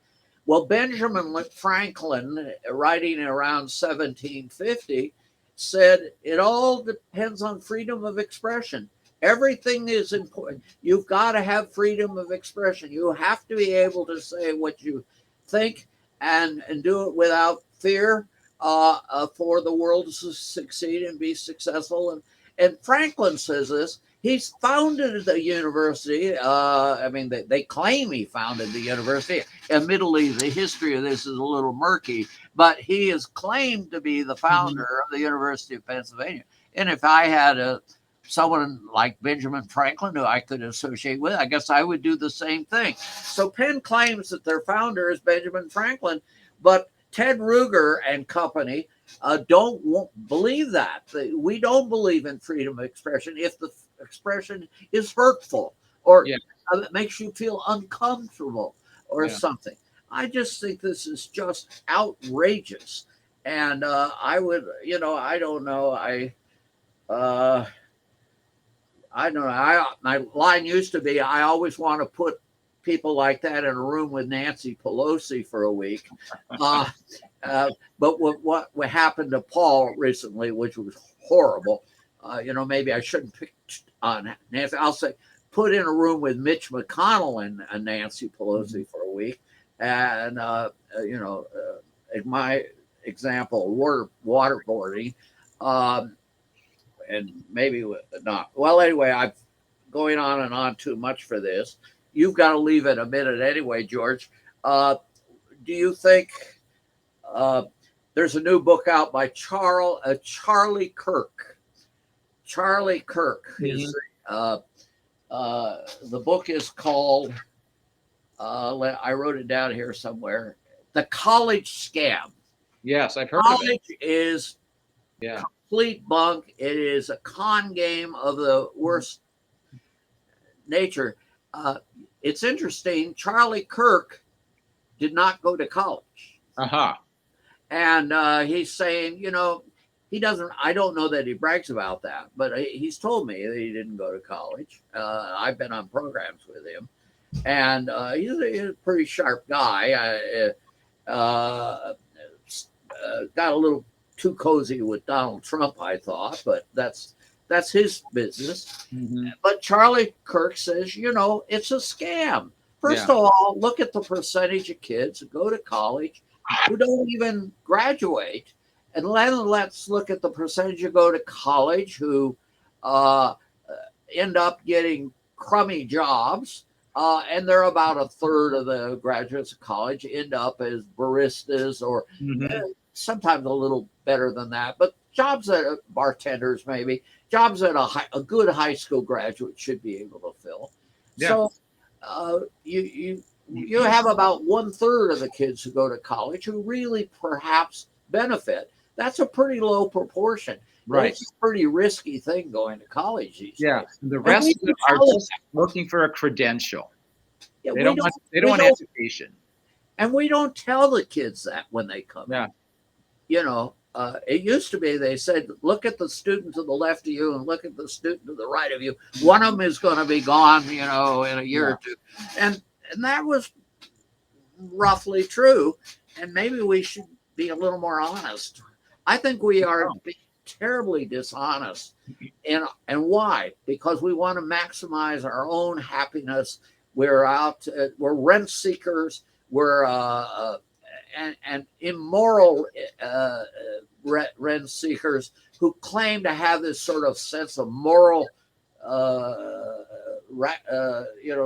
Speaker 1: Well, Benjamin Franklin, writing around 1750, said it all depends on freedom of expression. Everything is important. You've got to have freedom of expression. You have to be able to say what you think and do it without fear for the world to succeed and be successful. And Franklin says this. He's founded the university. I mean, they claim he founded the university. Admittedly, the history of this is a little murky, but he is claimed to be the founder of the University of Pennsylvania. And if I had someone like Benjamin Franklin who I could associate with, I guess I would do the same thing. So Penn claims that their founder is Benjamin Franklin, but Ted Ruger and company won't believe that. We don't believe in freedom of expression if the expression is hurtful or it makes you feel uncomfortable or something. I just think this is just outrageous. And I would, I don't know. I don't know. My line used to be, I always want to put people like that in a room with Nancy Pelosi for a week. But what happened to Paul recently, which was horrible, maybe I shouldn't pick on Nancy. I'll say put in a room with Mitch McConnell and Nancy Pelosi for a week. And, in my example, waterboarding, and maybe not. Well, anyway, I'm going on and on too much for this. You've got to leave in a minute anyway, George. Do you think there's a new book out by Charlie Kirk? Charlie Kirk is the book is called. I wrote it down here somewhere. The College Scam.
Speaker 2: Yes, I've heard of it.
Speaker 1: College is complete bunk. It is a con game of the worst nature. It's interesting. Charlie Kirk did not go to college. And he's saying, he doesn't, I don't know that he brags about that, but he's told me that he didn't go to college. I've been on programs with him, and he's a pretty sharp guy. Got a little too cozy with Donald Trump, I thought, but that's his business. But Charlie Kirk says, it's a scam. First of all, look at the percentage of kids who go to college who don't even graduate. And then let's look at the percentage who go to college who end up getting crummy jobs. And they're about a third of the graduates of college end up as baristas or sometimes a little better than that. But jobs that bartenders, maybe jobs that a good high school graduate should be able to fill. So you have about 1/3 of the kids who go to college who really perhaps benefit. That's a pretty low proportion. Right. It's a pretty risky thing going to college these days.
Speaker 2: The rest of them are just looking for a credential. They don't want education.
Speaker 1: And we don't tell the kids that when they come in. It used to be they said, look at the student to the left of you and look at the student to the right of you. One of them is going to be gone, in a year or two. And that was roughly true. And maybe we should be a little more honest. I think we are being terribly dishonest. And why? Because we want to maximize our own happiness. We're rent seekers. We're and immoral rent seekers who claim to have this sort of sense of moral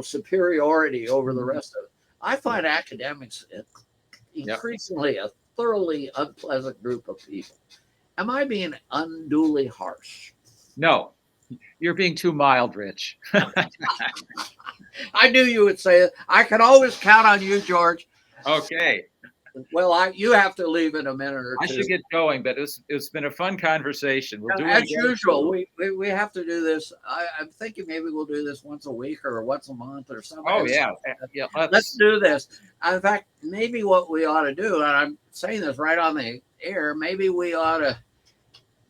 Speaker 1: superiority over the
Speaker 2: Mhm.
Speaker 1: rest of it. I find academics
Speaker 2: Yep.
Speaker 1: increasingly a thoroughly unpleasant group of people. Am I being unduly harsh?
Speaker 2: No, you're being too mild, Rich.
Speaker 1: I knew you would say it. I can always count on you, George.
Speaker 2: Okay.
Speaker 1: Well, you have to leave in a minute or
Speaker 2: I
Speaker 1: two.
Speaker 2: should get going, but it's been a fun conversation. We'll do it
Speaker 1: As
Speaker 2: again
Speaker 1: usual,
Speaker 2: soon.
Speaker 1: we have to do this. I'm thinking maybe we'll do this once a week or once a month or something.
Speaker 2: Oh yeah, yeah.
Speaker 1: Let's do this. In fact, maybe what we ought to do, and I'm saying this right on the air, maybe we ought to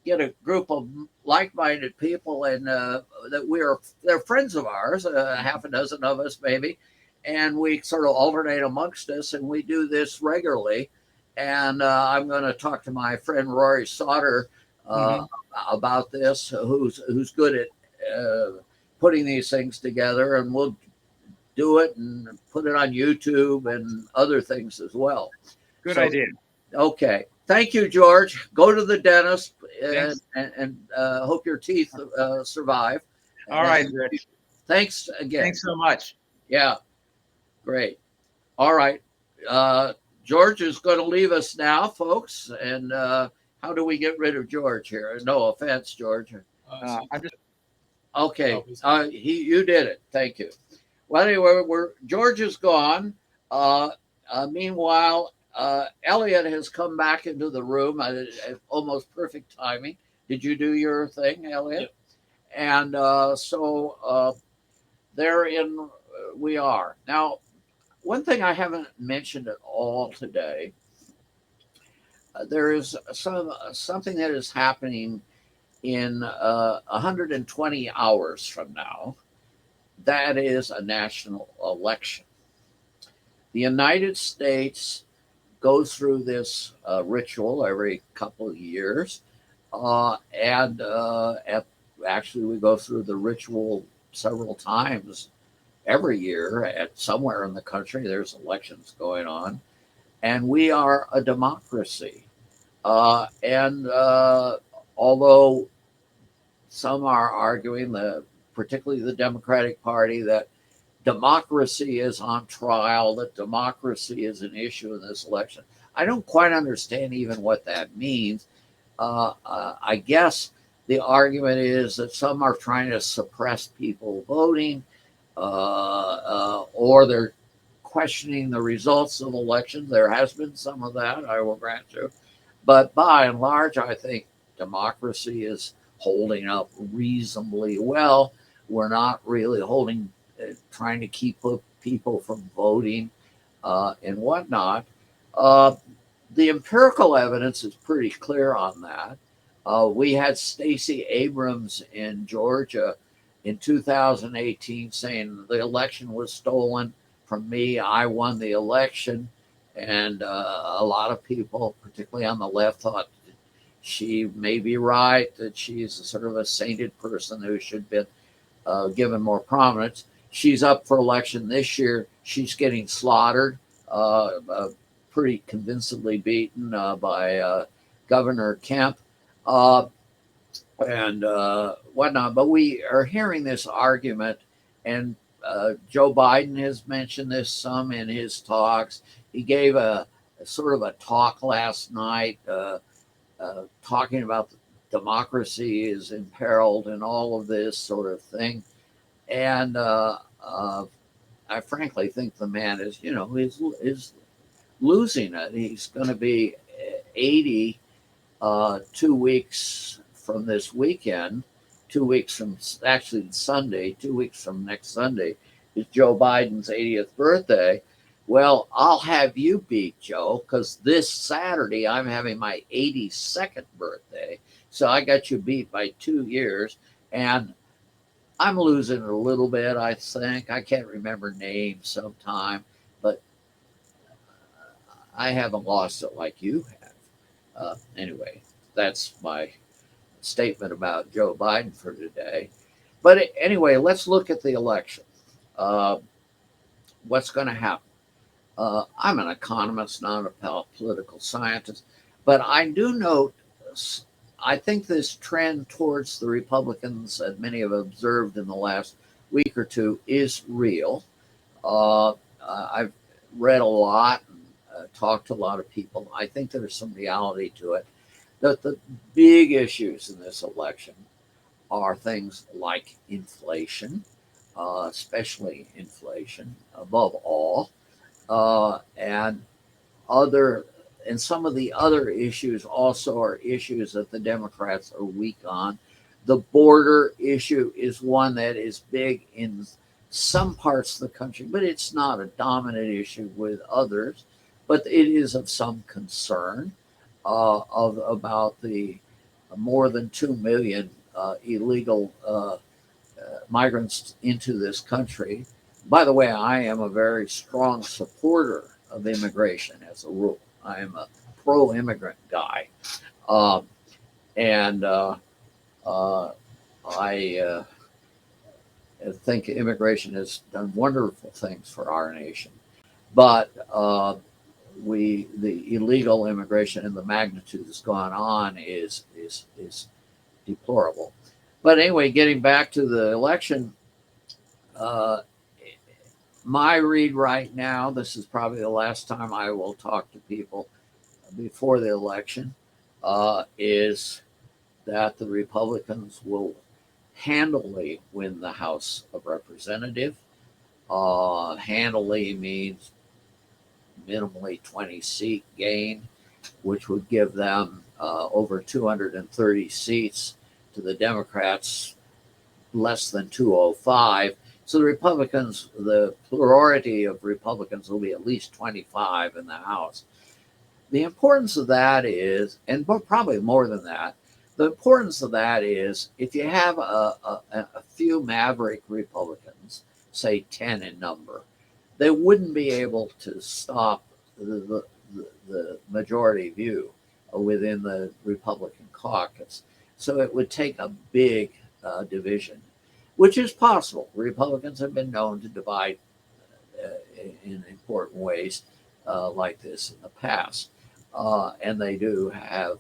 Speaker 1: get a group of like-minded people and they're friends of ours, half a dozen of us maybe, and we sort of alternate amongst us, and we do this regularly. And I'm going to talk to my friend Rory Sauter uh,
Speaker 2: Mhm.
Speaker 1: about this, who's good at putting these things together, and we'll do it and put it on YouTube and other things as well.
Speaker 2: Good
Speaker 1: So
Speaker 2: idea.
Speaker 1: okay. Thank you, George. Go to the dentist
Speaker 2: Thanks.
Speaker 1: and hope your teeth survive.
Speaker 2: All right, Rich.
Speaker 1: Thanks again.
Speaker 2: Thanks so much.
Speaker 1: Yeah, great. All right. Uh, George is going to leave us now, folks. And how do we get rid of George here? No offense, George.
Speaker 2: I'm just
Speaker 1: Okay. You did it. Thank you. Well, anyway, George is gone. Meanwhile, Elliot has come back into the room at almost perfect timing. Did you do your thing, Elliot? Yep. And therein we are. Now, one thing I haven't mentioned at all today, there is something that is happening in 120 hours from now. That is a national election. The United States goes through this ritual every couple of years, actually we go through the ritual several times every year. At somewhere in the country, there's elections going on, and we are a democracy. And although some are arguing particularly the Democratic Party, that democracy is on trial, that democracy is an issue in this election. I don't quite understand even what that means. I guess the argument is that some are trying to suppress people voting, or they're questioning the results of elections. There has been some of that, I will grant you. But by and large, I think democracy is holding up reasonably well. We're not really trying to keep people from voting and whatnot. Uh, the empirical evidence is pretty clear on that. We had Stacey Abrams in Georgia in 2018 saying the election was stolen from me. I won the election. And a lot of people, particularly on the left, thought she may be right, that she's sort of a sainted person who should be given more prominence. She's up for election this year. She's getting slaughtered, pretty convincingly beaten by Governor Kemp and whatnot. But we are hearing this argument, and Joe Biden has mentioned this some in his talks. He gave a sort of a talk last night talking about democracy is imperiled and all of this sort of thing. And I frankly think the man is losing it. He's going to be 80 2 weeks from this weekend. 2 weeks from actually Sunday. 2 weeks from next Sunday is Joe Biden's 80th birthday. Well, I'll have you beat Joe, because this Saturday I'm having my 82nd birthday. So I got you beat by 2 years. And I'm losing it a little bit, I think. I can't remember names sometime, but I haven't lost it like you have. Anyway, that's my statement about Joe Biden for today. But anyway, let's look at the election. Uh, what's going to happen? I'm an economist, not a political scientist, but I do note, I think this trend towards the Republicans that many have observed in the last week or two is real. I've read a lot, and, talked to a lot of people. I think there's some reality to it. That the big issues in this election are things like inflation, especially inflation, above all, and other and some of the other issues also are issues that the Democrats are weak on. The border issue is one that is big in some parts of the country, but it's not a dominant issue with others. But it is of some concern of about the more than 2 million illegal migrants into this country. By the way, I am a very strong supporter of immigration as a rule. I am a pro-immigrant guy, um, and uh, I think immigration has done wonderful things for our nation. But the illegal immigration and the magnitude that's gone on is deplorable. But anyway, getting back to the election, uh, my read right now, this is probably the last time I will talk to people before the election, is that the Republicans will handily win the House of Representatives. Handily means minimally 20 seat gain, which would give them over 230 seats, to the Democrats less than 205. So the Republicans, the plurality of Republicans will be at least 25 in the House. The importance of that is, and probably more than that, the importance of that is if you have a few maverick Republicans, say 10 in number, they wouldn't be able to stop the majority view within the Republican caucus. So it would take a big division, which is possible. Republicans have been known to divide in important ways like this in the past. And they do have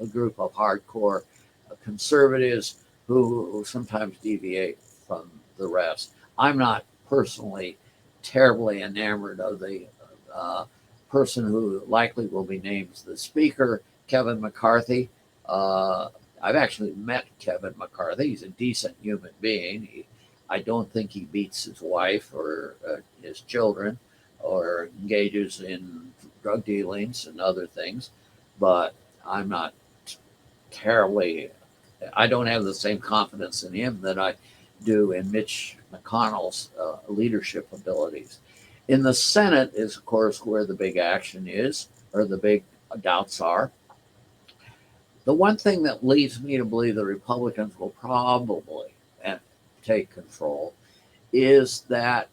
Speaker 1: a group of hardcore conservatives who sometimes deviate from the rest. I'm not personally terribly enamored of the person who likely will be named the speaker, Kevin McCarthy. I've actually met Kevin McCarthy. He's a decent human being. I don't think he beats his wife or his children or engages in drug dealings and other things, but I'm not terribly, I don't have the same confidence in him that I do in Mitch McConnell's leadership abilities. In the Senate is, of course, where the big action is, or the big doubts are. The one thing that leads me to believe the Republicans will probably take control is that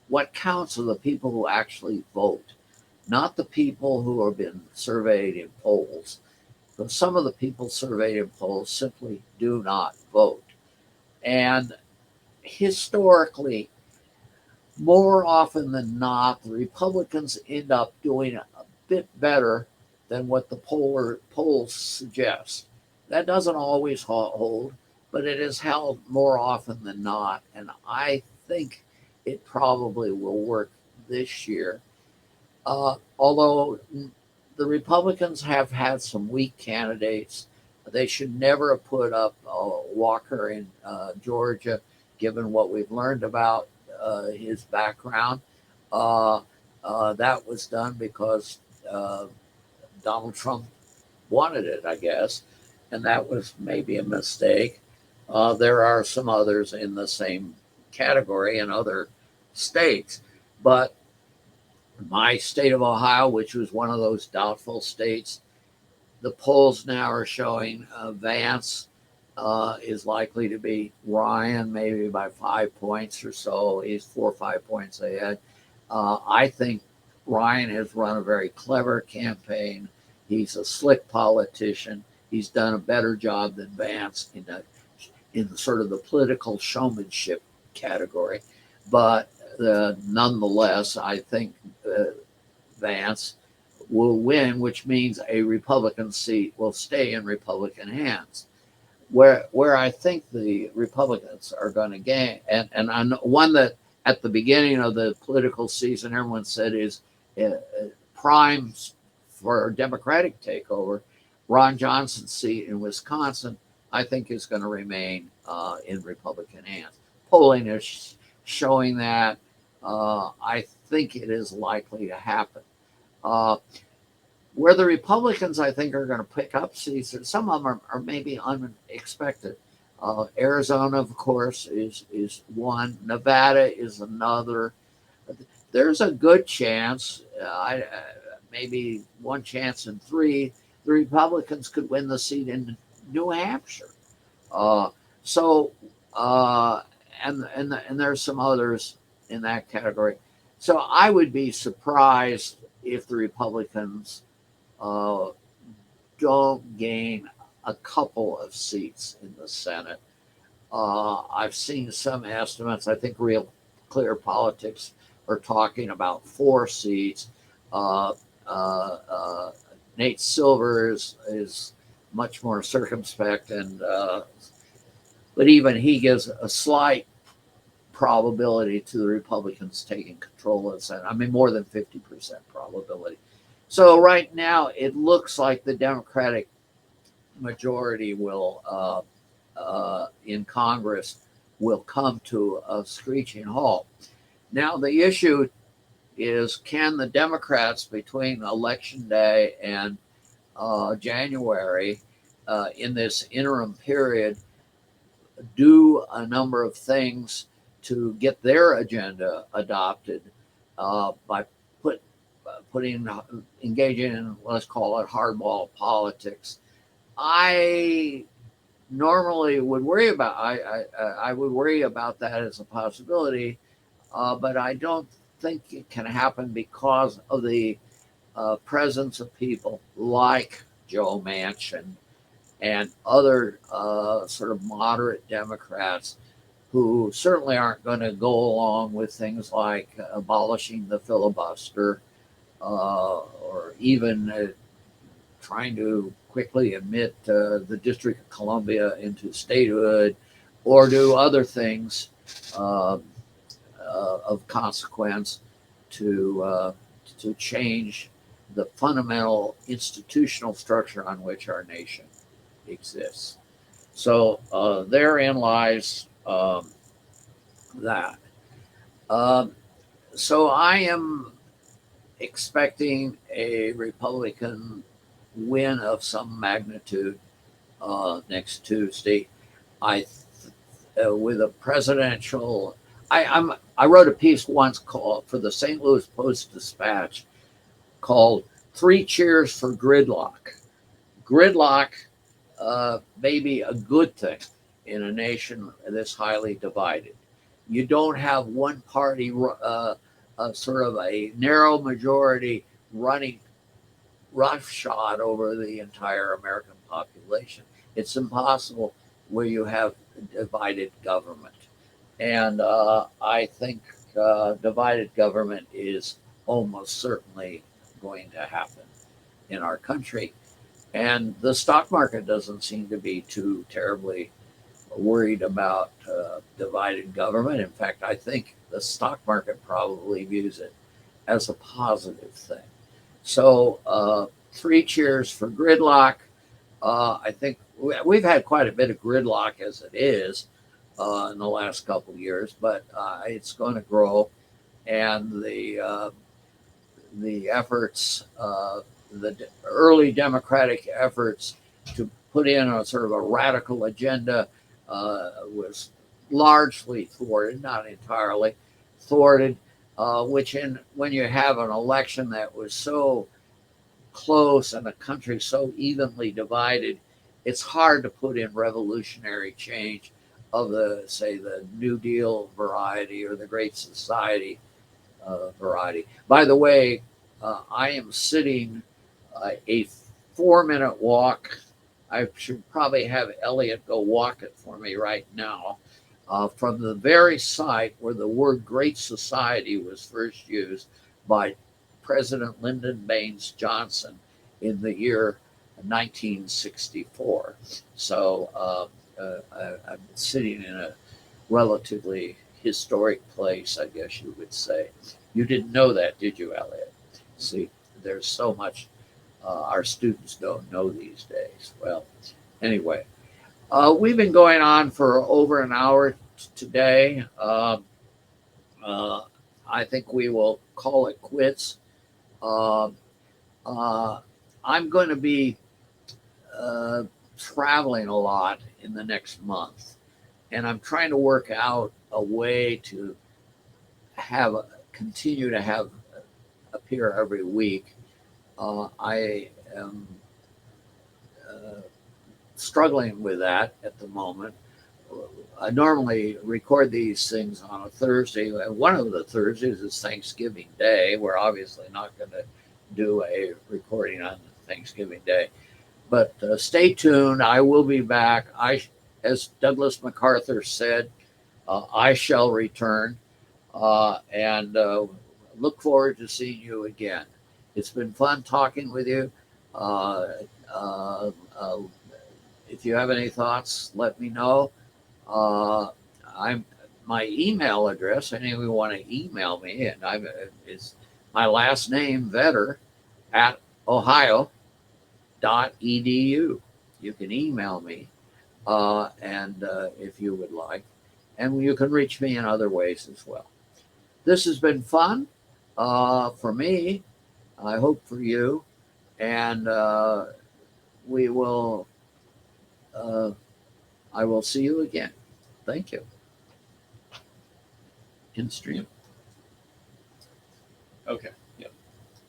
Speaker 1: what counts are the people who actually vote, not the people who have been surveyed in polls. Because some of the people surveyed in polls simply do not vote. And historically, more often than not, the Republicans end up doing a bit better than what the polls suggest. That doesn't always hold, but it is held more often than not. And I think it probably will work this year. Although the Republicans have had some weak candidates, they should never have put up Walker in Georgia, given what we've learned about his background. That was done because Donald Trump wanted it, I guess, and that was maybe a mistake. There are some others in the same category in other states, but my state of Ohio, which was one of those doubtful states, the polls now are showing Vance is likely to beat Ryan maybe by 5 points or so. He's 4 or 5 points ahead. I think Ryan has run a very clever campaign. He's a slick politician. He's done a better job than Vance in sort of the political showmanship category. But nonetheless, I think Vance will win, which means a Republican seat will stay in Republican hands. where I think the Republicans are going to gain, and I know one that at the beginning of the political season everyone said is prime for a Democratic takeover, Ron Johnson's seat in Wisconsin, I think is going to remain in Republican hands. Polling is showing that. I think it is likely to happen. Uh, where the Republicans, I think, are going to pick up seats, and some of them are maybe unexpected. Arizona, of course, is one. Nevada is another. There's a good chance, maybe one chance in three, the Republicans could win the seat in New Hampshire. Uh, so, and there's some others in that category. So I would be surprised if the Republicans uh, don't gain a couple of seats in the Senate. I've seen some estimates. I think Real Clear Politics are talking about 4 seats. Uh, Nate Silver is much more circumspect, and but even he gives a slight probability to the Republicans taking control of the Senate. I mean, more than 50% probability. So right now, it looks like the Democratic majority will in Congress will come to a screeching halt. Now the issue is, can the Democrats between Election Day and January, in this interim period, do a number of things to get their agenda adopted by putting engaging in, let's call it, hardball politics. I normally would worry about I would worry about that as a possibility, but I don't think it can happen because of the presence of people like Joe Manchin and other sort of moderate Democrats who certainly aren't going to go along with things like abolishing the filibuster or even trying to quickly admit the District of Columbia into statehood or do other things of consequence to change the fundamental institutional structure on which our nation exists. So therein lies that. Um, so I am expecting a Republican win of some magnitude next Tuesday. I with a presidential. I wrote a piece once called for the St. Louis Post-Dispatch called "Three Cheers for Gridlock." Gridlock may be a good thing in a nation this highly divided. You don't have one party, sort of a narrow majority running roughshod over the entire American population. It's impossible where you have divided government. And I think divided government is almost certainly going to happen in our country. And the stock market doesn't seem to be too terribly worried about divided government. In fact, I think the stock market probably views it as a positive thing. So, 3 cheers for gridlock. I think we've had quite a bit of gridlock as it is in the last couple of years, but it's going to grow, and the efforts, the early Democratic efforts to put in a sort of a radical agenda was largely thwarted, not entirely thwarted. Which when you have an election that was so close and a country so evenly divided, it's hard to put in revolutionary change of the, say, the New Deal variety or the Great Society variety. By the way, I am sitting a 4-minute walk. I should probably have Elliot go walk it for me right now. From the very site where the word Great Society was first used by President Lyndon Baines Johnson in the year 1964. So I'm sitting in a relatively historic place, I guess you would say. You didn't know that, did you, Elliot? See, there's so much our students don't know these days. Well, anyway, we've been going on for over an hour today. Uh, I think we will call it quits. Um uh, I'm going to be uh, traveling a lot in the next month, and I'm trying to work out a way to have continue to have appear every week. I am uh, struggling with that at the moment. I normally record these things on a Thursday. One of the Thursdays is Thanksgiving Day. We're obviously not going to do a recording on Thanksgiving Day, but stay tuned. I will be back. As Douglas MacArthur said, I shall return, and look forward to seeing you again. It's been fun talking with you. Uh, uh, uh, if you have any thoughts, let me know. Uh, I'm my email address. Anyone want to email me, and is my last name Vetter at ohio.edu. You can email me, and if you would like, and you can reach me in other ways as well. This has been fun for me. I hope for you, and we will. I will see you again. Thank you. In stream.
Speaker 3: Okay.